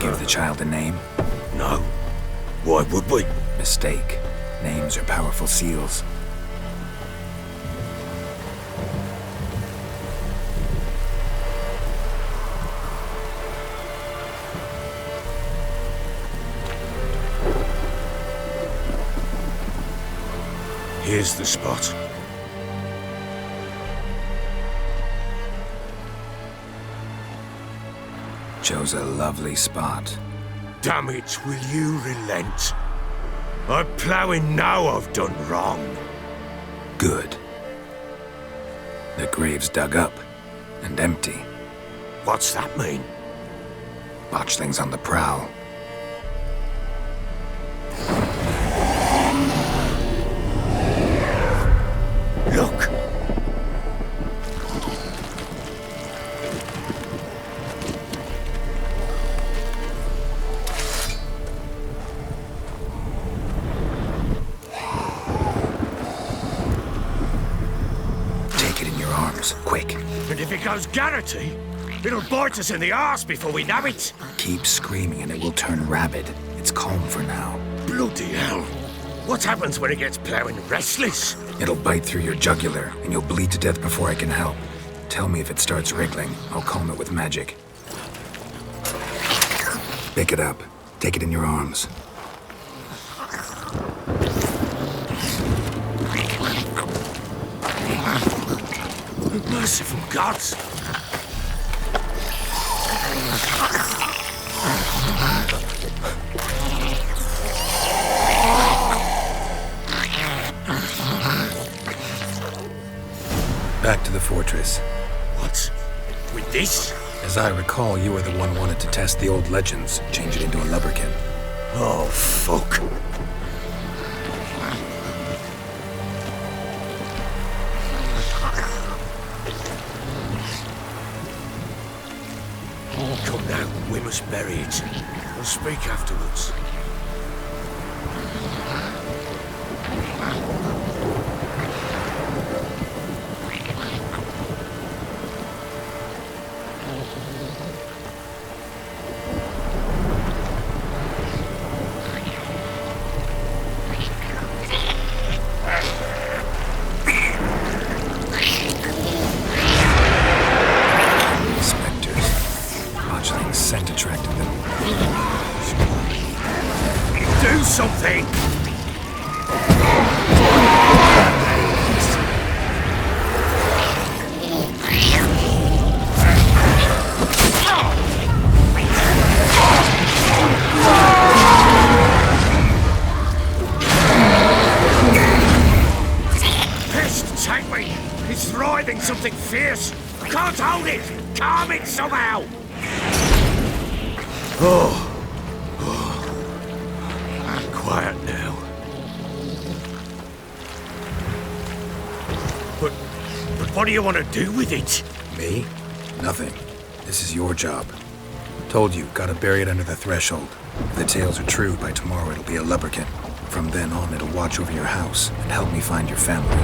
[SPEAKER 15] Give the child a name?
[SPEAKER 8] No. Why would we?
[SPEAKER 15] Mistake. Names are powerful seals.
[SPEAKER 8] Here's the spot.
[SPEAKER 15] Chose a lovely spot.
[SPEAKER 8] Damn it, will you relent? I'm ploughing now I've done wrong.
[SPEAKER 15] Good. The grave's dug up and empty.
[SPEAKER 8] What's that mean?
[SPEAKER 15] Botchling's on the prowl.
[SPEAKER 8] Look!
[SPEAKER 15] Take it in your arms, quick.
[SPEAKER 8] And if it goes Garrity, it'll bite us in the arse before we know it.
[SPEAKER 15] Keep screaming and it will turn rabid. It's calm for now.
[SPEAKER 8] Bloody hell. What happens when it gets ploughing restless?
[SPEAKER 15] It'll bite through your jugular, and you'll bleed to death before I can help. Tell me if it starts wriggling. I'll calm it with magic. Pick it up. Take it in your arms.
[SPEAKER 8] Merciful gods!
[SPEAKER 15] Back to the fortress.
[SPEAKER 8] What? With this?
[SPEAKER 15] As I recall, you were the one wanted to test the old legends, change it into a lubberkin.
[SPEAKER 8] Oh, fuck. Come now, we must bury it. We'll speak afterwards.
[SPEAKER 15] Scent attracted them.
[SPEAKER 8] Do something! Pest, take me! It's writhing something fierce! I can't hold it! Calm it somehow! Oh. Quiet now. But what do you want to do with it?
[SPEAKER 15] Me? Nothing. This is your job. Told you, gotta bury it under the threshold. If the tales are true, by tomorrow it'll be a lubberkin. From then on, it'll watch over your house and help me find your family.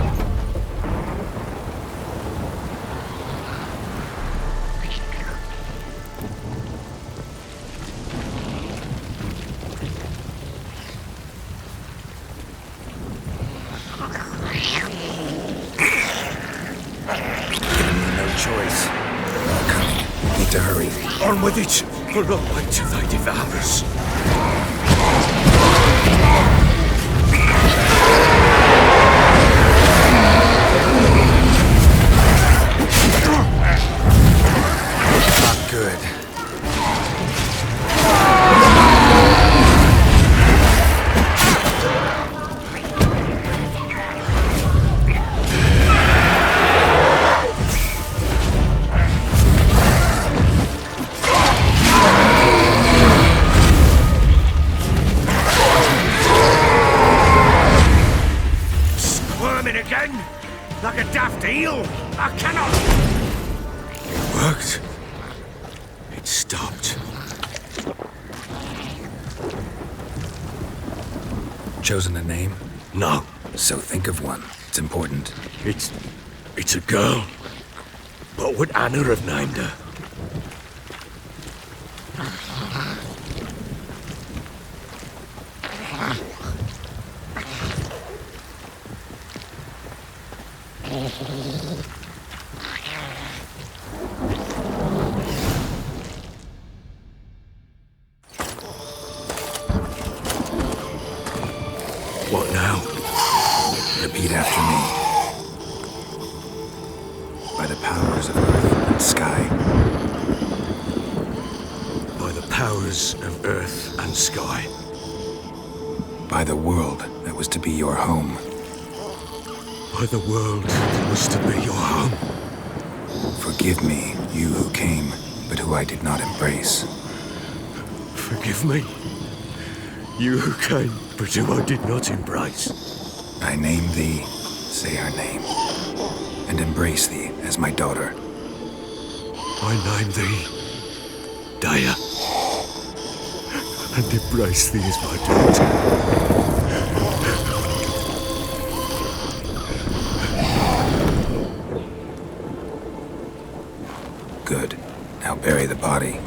[SPEAKER 15] Choice. Need to hurry.
[SPEAKER 8] On with it, or I'll wait till they devour us.
[SPEAKER 15] Not good.
[SPEAKER 8] Again? Like a daft eel? I cannot! It worked. It stopped.
[SPEAKER 15] Chosen a name?
[SPEAKER 8] No.
[SPEAKER 15] So think of one. It's important.
[SPEAKER 8] It's a girl. What would Anna have named her?
[SPEAKER 15] What now? Repeat
[SPEAKER 8] powers of earth and sky.
[SPEAKER 15] By the world that was to be your home.
[SPEAKER 8] By the world that was to be your home.
[SPEAKER 15] Forgive me, you who came, but who I did not embrace.
[SPEAKER 8] Forgive me, you who came, but who I did not embrace.
[SPEAKER 15] I name thee, say her name, and embrace thee as my daughter.
[SPEAKER 8] I name thee, Daya, and embrace thee as my daughter.
[SPEAKER 15] Good. Now bury the body.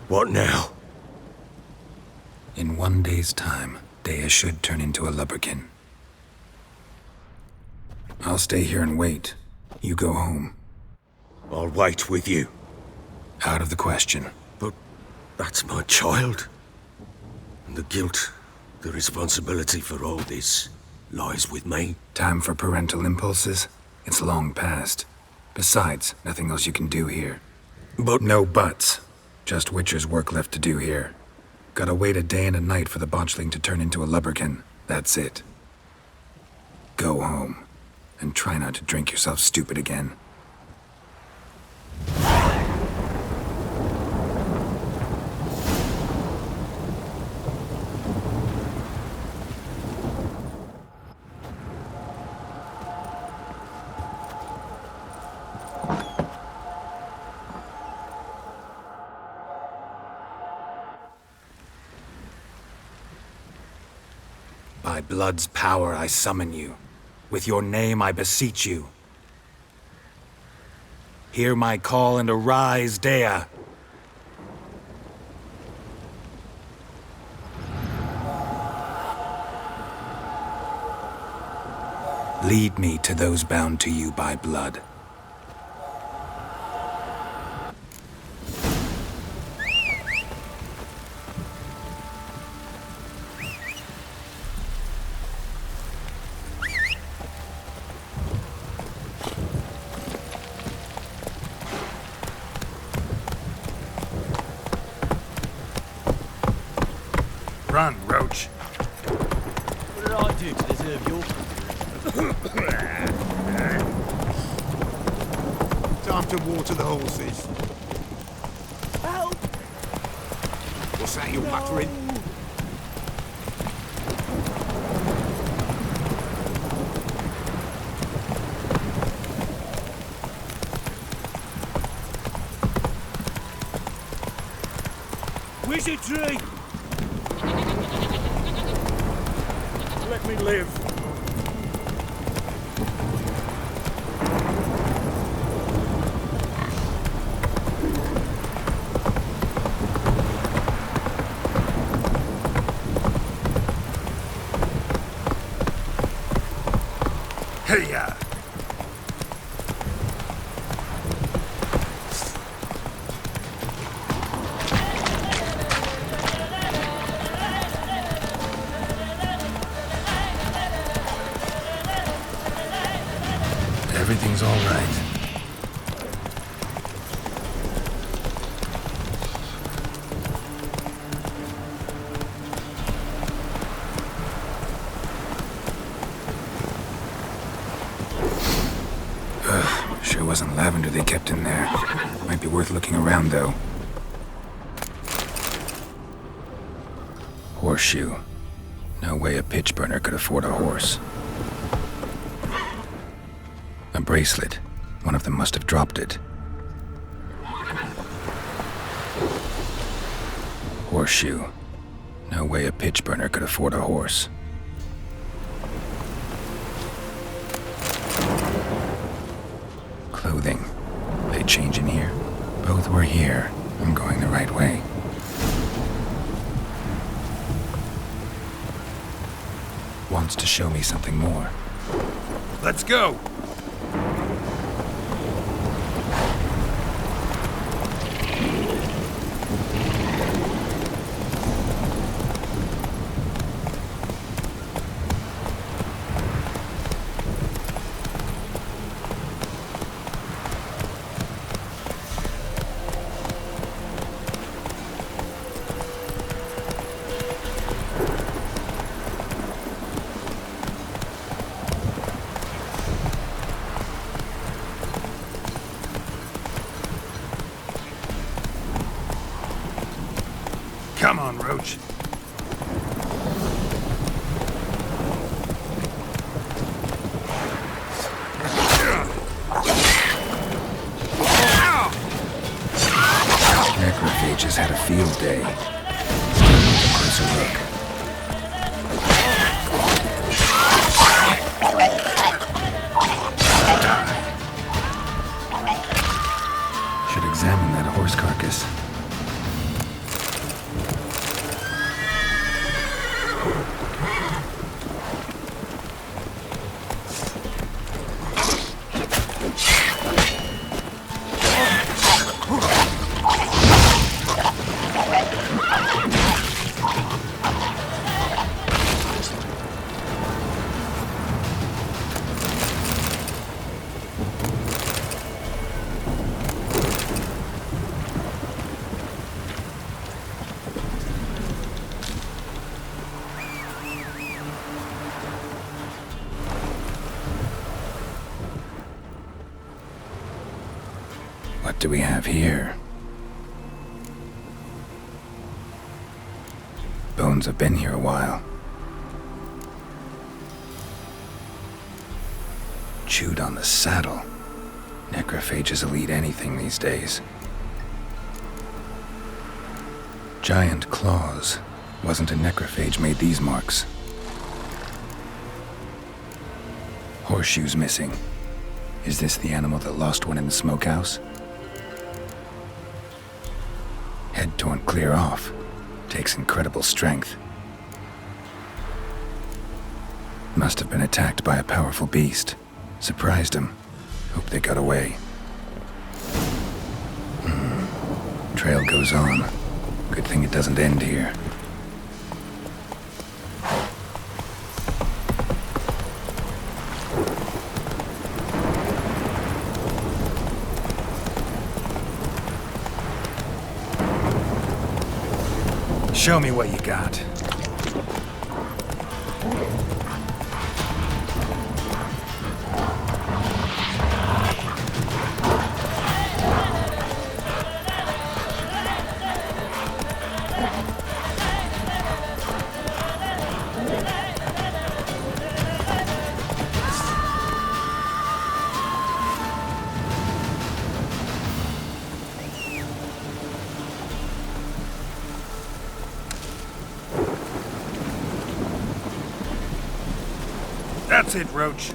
[SPEAKER 8] What now?
[SPEAKER 15] In 1 day's time, Daya should turn into a lubberkin. I'll stay here and wait. You go home.
[SPEAKER 8] I'll wait with you.
[SPEAKER 15] Out of the question.
[SPEAKER 8] But that's my child. And the guilt, the responsibility for all this lies with me.
[SPEAKER 15] Time for parental impulses? It's long past. Besides, nothing else you can do here.
[SPEAKER 8] But
[SPEAKER 15] no buts. Just Witcher's work left to do here. Gotta wait a day and a night for the botchling to turn into a lubberkin. That's it. Go home. And try not to drink yourself stupid again. By blood's power I summon you. With your name I beseech you. Hear my call and arise, Daya. Lead me to those bound to you by blood.
[SPEAKER 12] Run, Roach.
[SPEAKER 13] What did I do to deserve your
[SPEAKER 12] Time to water the horses.
[SPEAKER 13] Help!
[SPEAKER 12] What's that you're muttering?
[SPEAKER 17] Wizardry! Let me live.
[SPEAKER 12] Hey-ya!
[SPEAKER 15] Everything's all right. Sure wasn't lavender they kept in there. Might be worth looking around, though. Horseshoe. No way a pitch burner could afford a horse. A bracelet. One of them must have dropped it. Horseshoe. No way a pitch burner could afford a horse. Clothing. They change in here? Both were here. I'm going the right way.
[SPEAKER 3] wants to show me something more.
[SPEAKER 8] Let's go!
[SPEAKER 12] Come on, Roach.
[SPEAKER 3] Necrophages had a field day. Closer look. Should examine that horse carcass. What do we have here? Bones have been here a while. Chewed on the saddle. Necrophages will eat anything these days. Giant claws. Wasn't a necrophage made these marks. Horseshoes missing. Is this the animal that lost one in the smokehouse? Head torn clear off. Takes incredible strength. Must have been attacked by a powerful beast. Surprised him. Hope they got away. Trail goes on. Good thing it doesn't end here.
[SPEAKER 12] Show me what you got. That's it, Roach.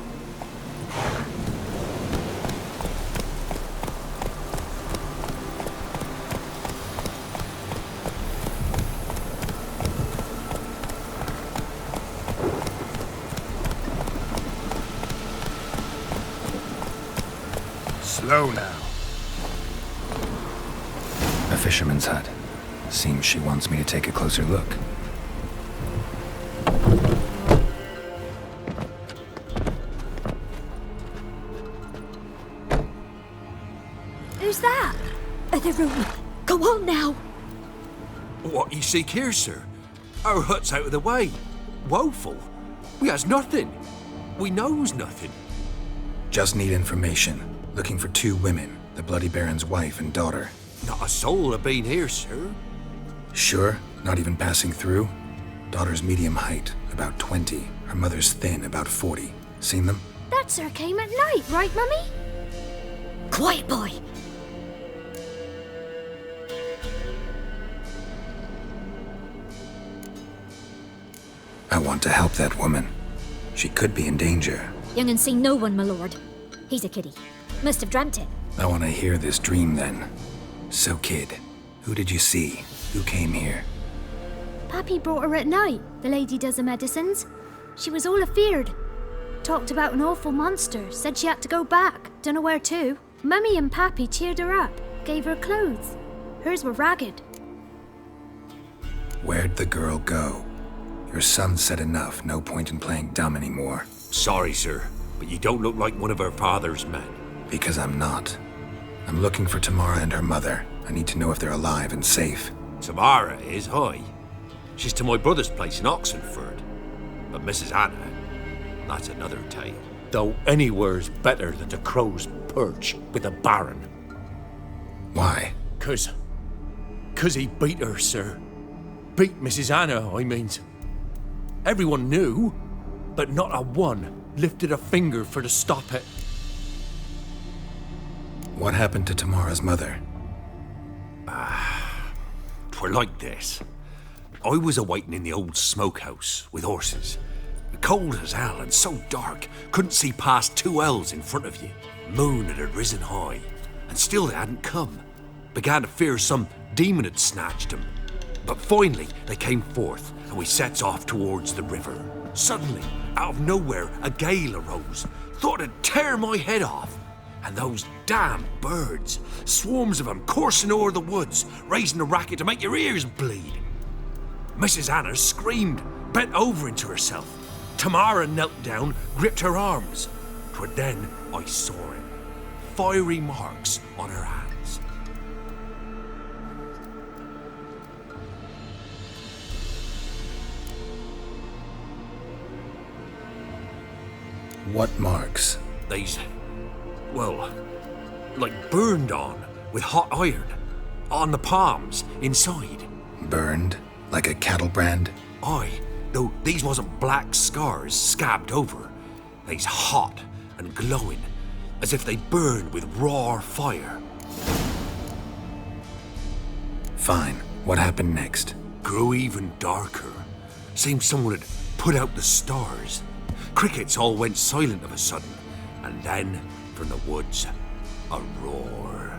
[SPEAKER 12] Slow now.
[SPEAKER 3] A fisherman's hut. Seems she wants me to take a closer look.
[SPEAKER 14] Who's that? The room. Go on now.
[SPEAKER 1] What you seek here, sir? Our hut's out of the way. Woeful. We has nothing. We knows nothing.
[SPEAKER 3] Just need information. Looking for 2 women, the Bloody Baron's wife and daughter.
[SPEAKER 1] Not a soul have been here, sir.
[SPEAKER 3] Sure? Not even passing through? Daughter's medium height, about 20. Her mother's thin, about 40. Seen them?
[SPEAKER 14] That sir came at night, right, Mummy? Quiet, boy.
[SPEAKER 3] I want to help that woman. She could be in danger.
[SPEAKER 14] Young and seen no one, my lord. He's a kiddie. Must have dreamt it.
[SPEAKER 3] I want to hear this dream then. So, kid, who did you see? Who came here?
[SPEAKER 14] Pappy brought her at night. The lady does the medicines.
[SPEAKER 16] She was all afeard. Talked about an awful monster, said she had to go back, dunno where to. Mummy and Pappy cheered her up, gave her clothes. Hers were ragged.
[SPEAKER 15] Where'd the girl go? Your son said enough, no point in playing dumb anymore.
[SPEAKER 1] Sorry, sir, but you don't look like one of her father's men.
[SPEAKER 15] Because I'm not. I'm looking for Tamara and her mother. I need to know if they're alive and safe.
[SPEAKER 1] Tamara is, hi. She's to my brother's place in Oxenford. But Mrs. Anna, that's another tale. Though anywhere's better than the crow's perch with a baron.
[SPEAKER 15] Why?
[SPEAKER 1] 'Cause he beat her, sir. Beat Mrs. Anna, I mean. Everyone knew, but not a one lifted a finger for to stop it.
[SPEAKER 15] What happened to Tamara's mother?
[SPEAKER 1] 'Twere like this. I was awaiting in the old smokehouse with horses. Cold as hell and so dark, couldn't see past 2 ells in front of you. Moon had risen high, and still they hadn't come. Began to fear some demon had snatched them. But finally they came forth, and we sets off towards the river. Suddenly, out of nowhere, a gale arose. Thought it'd tear my head off. And those damn birds, swarms of them coursing o'er the woods, raising a racket to make your ears bleed. Mrs. Anna screamed, bent over into herself. Tamara knelt down, gripped her arms. 'Twere then I saw it. Fiery marks on her hands.
[SPEAKER 15] What marks?
[SPEAKER 1] They's, well, like burned on with hot iron. On the palms, inside.
[SPEAKER 15] Burned? Like a cattle brand?
[SPEAKER 1] Aye, though these wasn't black scars scabbed over. They's hot and glowing, as if they burned with raw fire.
[SPEAKER 15] Fine. What happened next?
[SPEAKER 1] Grew even darker. Seemed someone had put out the stars. Crickets all went silent of a sudden, and then, from the woods, a roar.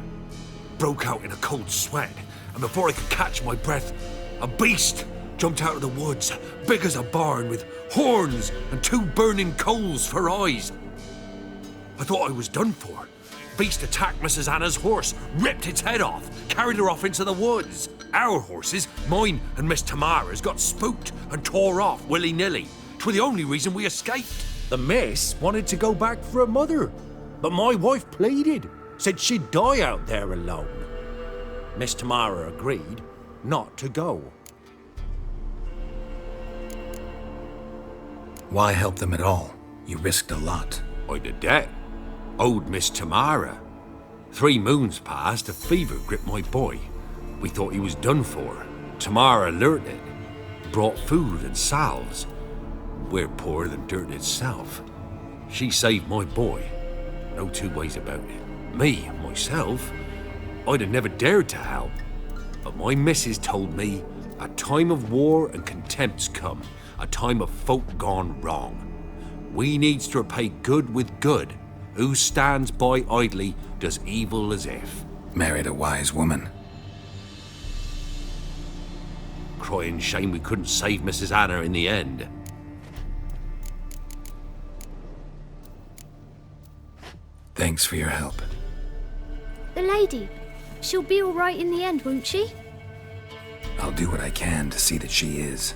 [SPEAKER 1] Broke out in a cold sweat, and before I could catch my breath, a beast jumped out of the woods, big as a barn, with horns and 2 burning coals for eyes. I thought I was done for. Beast attacked Mrs. Anna's horse, ripped its head off, carried her off into the woods. Our horses, mine and Miss Tamara's, got spooked and tore off willy-nilly. 'Twere the only reason we escaped. The miss wanted to go back for her mother, but my wife pleaded, said she'd die out there alone. Miss Tamara agreed not to go.
[SPEAKER 15] Why help them at all? You risked a lot.
[SPEAKER 1] I'd a debt. Owed Miss Tamara. 3 moons passed, a fever gripped my boy. We thought he was done for. Tamara learnt it. Brought food and salves. We're poorer than dirt itself. She saved my boy. No 2 ways about it. Me, myself, I'd have never dared to help. But my missus told me a time of war and contempt's come. A time of folk gone wrong. We needs to repay good with good. Who stands by idly does evil as if.
[SPEAKER 15] Married a wise woman.
[SPEAKER 1] Crying shame we couldn't save Mrs. Anna in the end.
[SPEAKER 15] Thanks for your help.
[SPEAKER 16] The lady, she'll be all right in the end, won't she?
[SPEAKER 15] I'll do what I can to see that she is.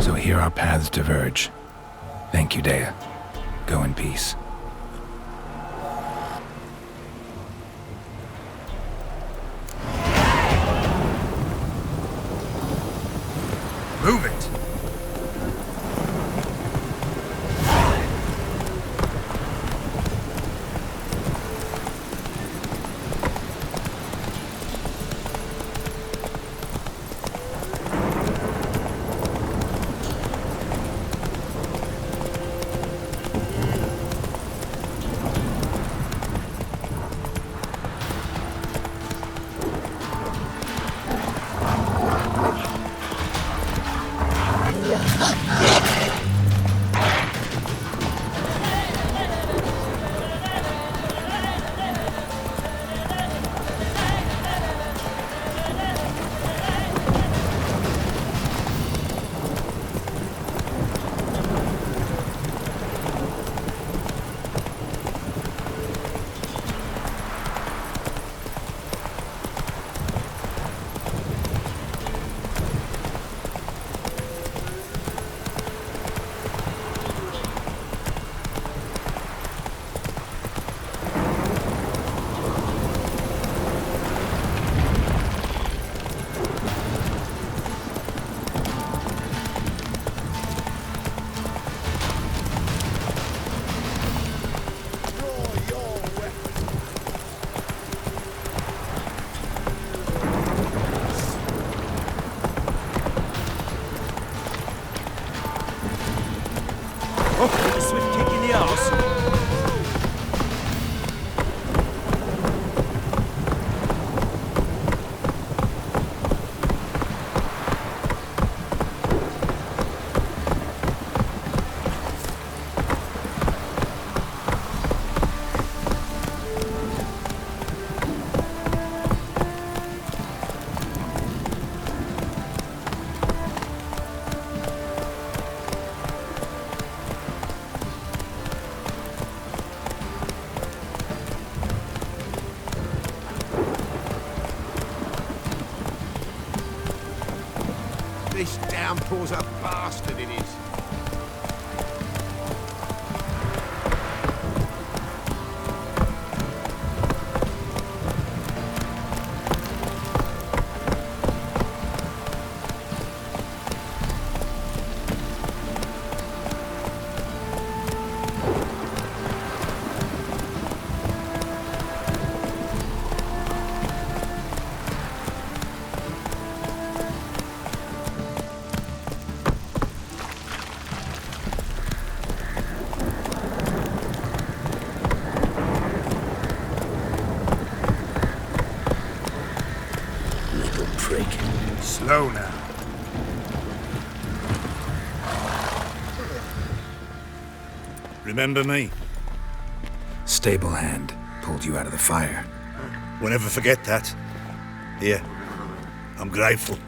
[SPEAKER 15] So here our paths diverge. Thank you, Dea. Go in peace.
[SPEAKER 1] Move it!
[SPEAKER 12] This downpour's a bastard, it is.
[SPEAKER 7] Slow now. Remember me?
[SPEAKER 15] Stable hand pulled you out of the fire.
[SPEAKER 7] We'll never forget that. Here, I'm grateful.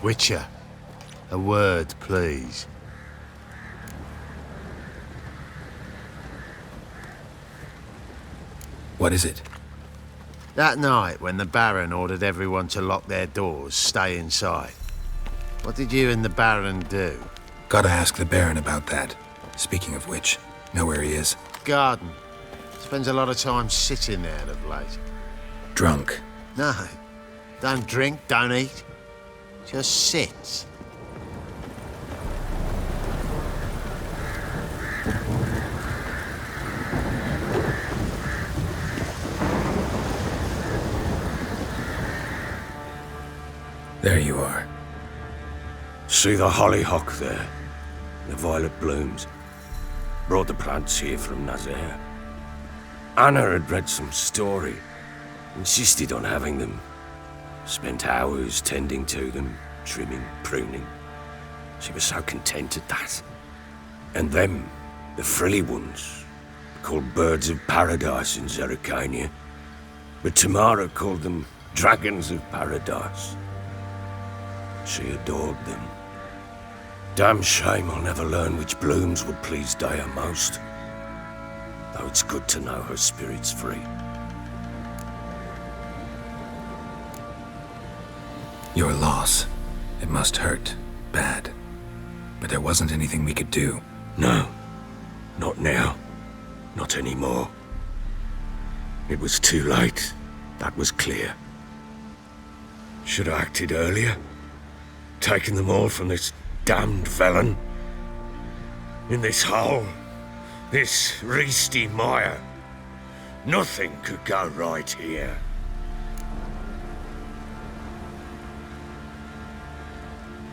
[SPEAKER 5] Witcher, a word, please.
[SPEAKER 15] What is it?
[SPEAKER 5] That night when the Baron ordered everyone to lock their doors, stay inside. What did you and the Baron do?
[SPEAKER 15] Gotta ask the Baron about that. Speaking of which, know where he is?
[SPEAKER 5] Garden. Spends a lot of time sitting there of late.
[SPEAKER 15] Drunk.
[SPEAKER 5] No. Don't drink, don't eat. Just sit.
[SPEAKER 15] There you are.
[SPEAKER 8] See the hollyhock there? The violet blooms. Brought the plants here from Nazaire. Anna had read some story. Insisted on having them. Spent hours tending to them, trimming, pruning. She was so content at that. And them, the frilly ones, called birds of paradise in Zerrikania. But Tamara called them dragons of paradise. She adored them. Damn shame I'll never learn which blooms would please Dea most. Though it's good to know her spirit's free.
[SPEAKER 15] Your loss. It must hurt. Bad. But there wasn't anything we could do.
[SPEAKER 8] No. Not now. Not anymore. It was too late. That was clear. Should have acted earlier. Taken them all from this damned felon. In this hole. This reesty mire. Nothing could go right here.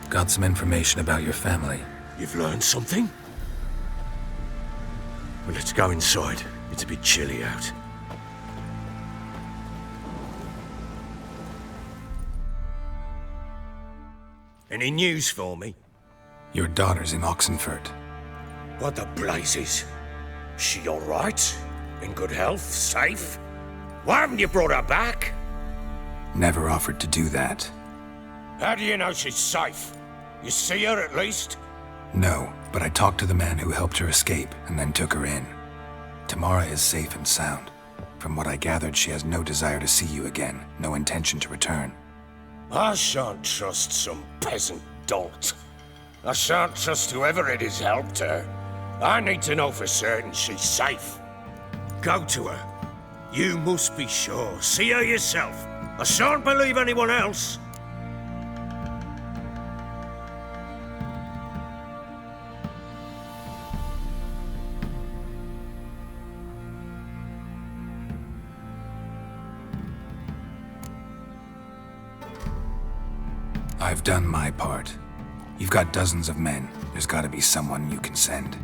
[SPEAKER 15] Got some information about your family.
[SPEAKER 8] You've learned something? Well, let's go inside. It's a bit chilly out. Any news for me?
[SPEAKER 15] Your daughter's in Oxenfurt.
[SPEAKER 8] What the blazes? She all right? In good health? Safe? Why haven't you brought her back?
[SPEAKER 15] Never offered to do that.
[SPEAKER 8] How do you know she's safe? You see her at least?
[SPEAKER 15] No, but I talked to the man who helped her escape and then took her in. Tamara is safe and sound. From what I gathered, she has no desire to see you again, no intention to return.
[SPEAKER 8] I shan't trust some peasant dolt. I shan't trust whoever it is helped her. I need to know for certain she's safe. Go to her. You must be sure. See her yourself. I shan't believe anyone else.
[SPEAKER 15] I've done my part. You've got dozens of men. There's gotta be someone you can send.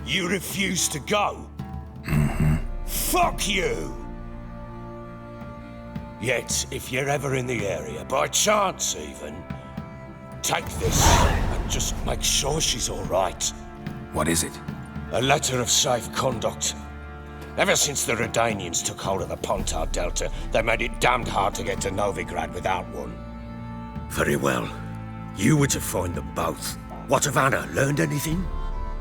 [SPEAKER 8] You refuse to go?
[SPEAKER 15] Mm-hmm.
[SPEAKER 8] Fuck you! Yet, if you're ever in the area, by chance even, take this and just make sure she's all right.
[SPEAKER 15] What is it?
[SPEAKER 8] A letter of safe conduct. Ever since the Redanians took hold of the Pontar Delta, they made it damned hard to get to Novigrad without one. Very well. You were to find them both. What of Anna? Learned anything?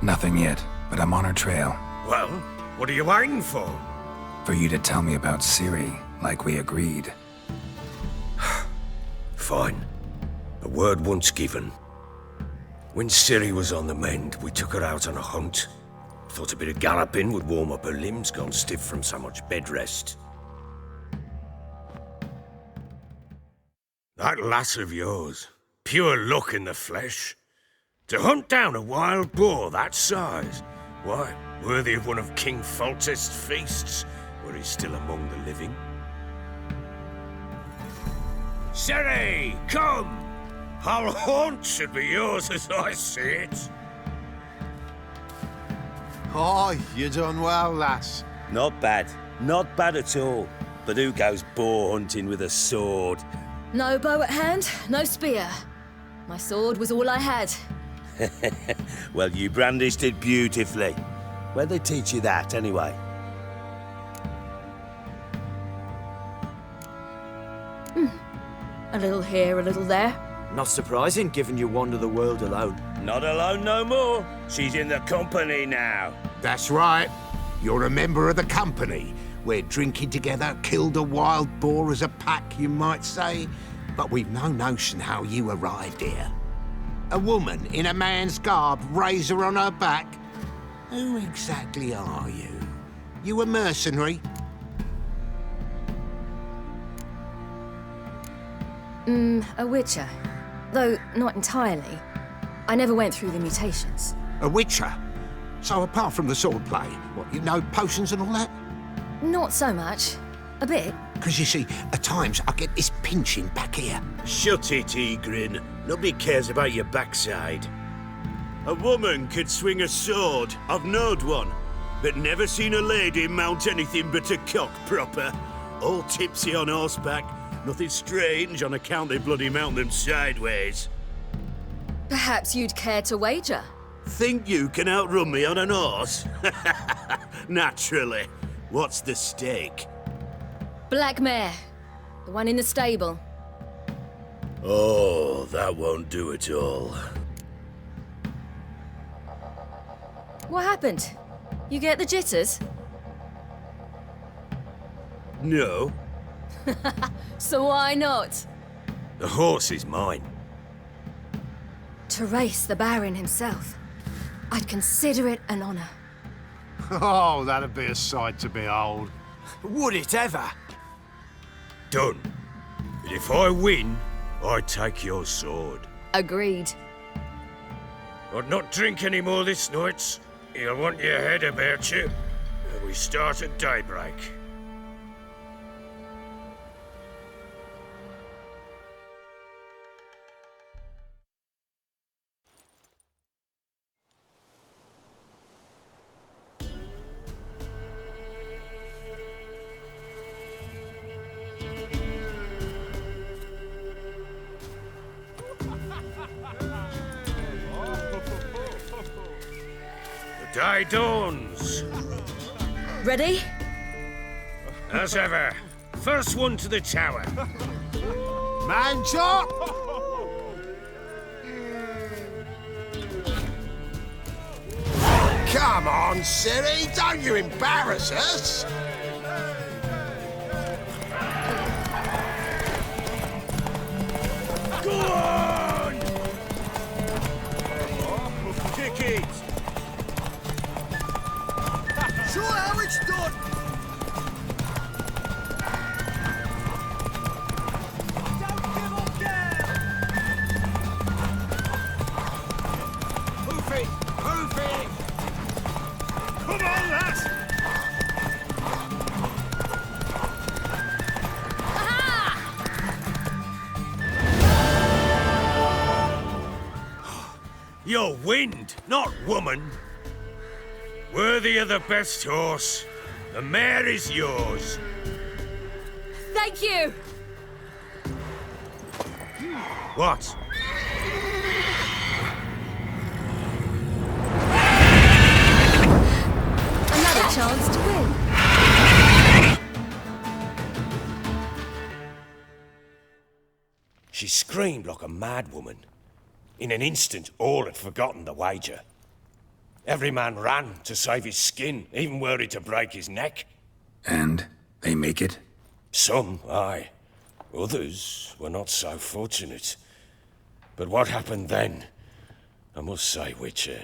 [SPEAKER 15] Nothing yet, but I'm on her trail.
[SPEAKER 8] Well, what are you waiting for?
[SPEAKER 15] For you to tell me about Ciri, like we agreed.
[SPEAKER 8] Fine. A word once given. When Ciri was on the mend, we took her out on a hunt. Thought a bit of galloping would warm up her limbs, gone stiff from so much bed rest. That lass of yours, pure luck in the flesh. To hunt down a wild boar that size, why, worthy of one of King Foltest's feasts, were he still among the living. Ciri, come! Our haunt should be yours as I see it.
[SPEAKER 5] Oh, you done well, lass.
[SPEAKER 13] Not bad. Not bad at all. But who goes boar hunting with a sword?
[SPEAKER 9] No bow at hand, no spear. My sword was all I had.
[SPEAKER 13] Well, you brandished it beautifully. Where'd they teach you that, anyway?
[SPEAKER 9] A little here, a little there.
[SPEAKER 13] Not surprising, given you wander the world alone. Not alone no more. She's in the company now.
[SPEAKER 12] That's right. You're a member of the company. We're drinking together, killed a wild boar as a pack, you might say. But we've no notion how you arrived here. A woman in a man's garb, razor on her back. Who exactly are you? You a mercenary?
[SPEAKER 9] A witcher. Though not entirely. I never went through the mutations.
[SPEAKER 12] A witcher? So apart from the swordplay, what, you know potions and all that?
[SPEAKER 9] Not so much. A bit.
[SPEAKER 12] Because you see, at times I get this pinching back here.
[SPEAKER 13] Shut it, Egrin. Nobody cares about your backside. A woman could swing a sword. I've knowed one. But never seen a lady mount anything but a cock proper. All tipsy on horseback. Nothing strange on account they bloody mount them sideways.
[SPEAKER 9] Perhaps you'd care to wager?
[SPEAKER 13] Think you can outrun me on an horse? Naturally. What's the stake?
[SPEAKER 9] Black mare. The one in the stable.
[SPEAKER 13] Oh, that won't do it all.
[SPEAKER 9] What happened? You get the jitters?
[SPEAKER 13] No.
[SPEAKER 9] So why not?
[SPEAKER 8] The horse is mine.
[SPEAKER 9] To race the Baron himself. I'd consider it an honor.
[SPEAKER 5] Oh, that'd be a sight to behold.
[SPEAKER 13] Would it ever?
[SPEAKER 8] Done. But if I win, I take your sword.
[SPEAKER 9] Agreed.
[SPEAKER 8] I'd not drink any more this night. You'll want your head about you. We start at daybreak. The day dawns.
[SPEAKER 9] Ready?
[SPEAKER 8] As ever. First one to the tower.
[SPEAKER 5] Man chop!
[SPEAKER 6] Come on, Ciri, don't you embarrass us!
[SPEAKER 8] Go on!
[SPEAKER 13] Kick it!
[SPEAKER 6] Show how it's done!
[SPEAKER 13] Hoof it! Hoof it!
[SPEAKER 8] Come on, lads! You're wind, not woman. Worthy of the best horse. The mare is yours.
[SPEAKER 14] Thank you!
[SPEAKER 8] What?
[SPEAKER 11] Another chance to win.
[SPEAKER 8] She screamed like a mad woman. In an instant, all had forgotten the wager. Every man ran to save his skin, even worried to break his neck.
[SPEAKER 15] And they make it?
[SPEAKER 8] Some, aye. Others were not so fortunate. But what happened then? I must say, Witcher,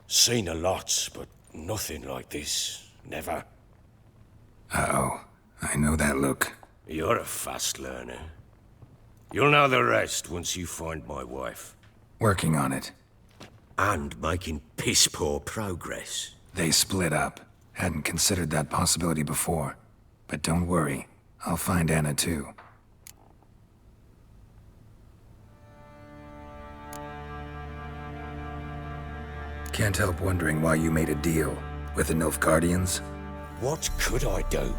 [SPEAKER 8] seen a lot, but nothing like this. Never.
[SPEAKER 15] Uh-oh. I know that look.
[SPEAKER 8] You're a fast learner. You'll know the rest once you find my wife.
[SPEAKER 15] Working on it.
[SPEAKER 8] And making piss-poor progress.
[SPEAKER 15] They split up. Hadn't considered that possibility before. But don't worry. I'll find Anna too. Can't help wondering why you made a deal with the Nilfgaardians.
[SPEAKER 8] What could I do?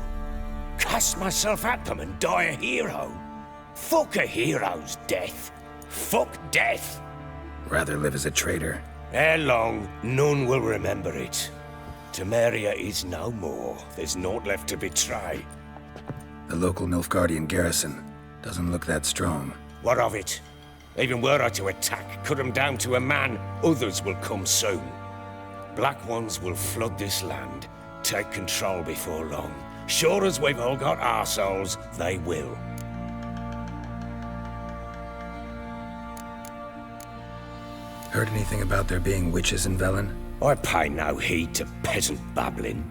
[SPEAKER 8] Cast myself at them and die a hero? Fuck a hero's death. Fuck death.
[SPEAKER 15] Rather live as a traitor.
[SPEAKER 8] Ere long, none will remember it. Temeria is no more. There's naught left to betray.
[SPEAKER 15] The local Nilfgaardian garrison doesn't look that strong.
[SPEAKER 8] What of it? Even were I to attack, cut them down to a man, others will come soon. Black Ones will flood this land, take control before long. Sure as we've all got arseholes, they will.
[SPEAKER 15] Heard anything about there being witches in Velen?
[SPEAKER 8] I pay no heed to peasant babbling.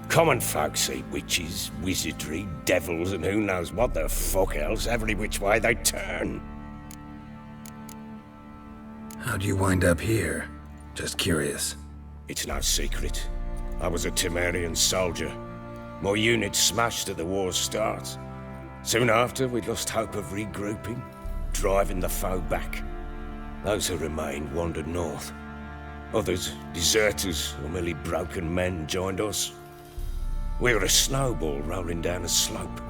[SPEAKER 8] Common folk see witches, wizardry, devils, and who knows what the fuck else every which way they turn.
[SPEAKER 15] How'd you wind up here? Just curious.
[SPEAKER 8] It's no secret. I was a Temerian soldier. My unit smashed at the war's start. Soon after, we lost hope of regrouping, driving the foe back. Those who remained wandered north. Others, deserters or merely broken men, joined us. We were a snowball rolling down a slope.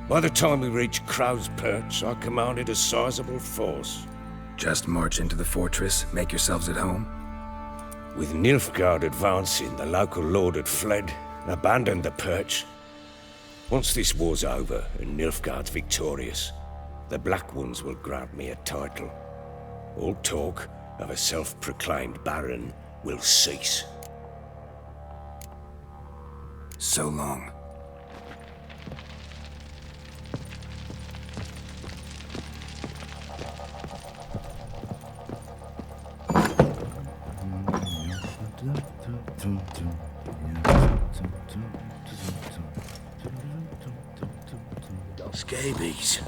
[SPEAKER 8] By the time we reached Crow's Perch, I commanded a sizable force.
[SPEAKER 15] Just march into the fortress, make yourselves at home?
[SPEAKER 8] With Nilfgaard advancing, the local lord had fled, abandoned the perch. Once this war's over and Nilfgaard's victorious, the Black Ones will grant me a title. All talk of a self-proclaimed baron will cease.
[SPEAKER 15] So long.
[SPEAKER 8] Scabies.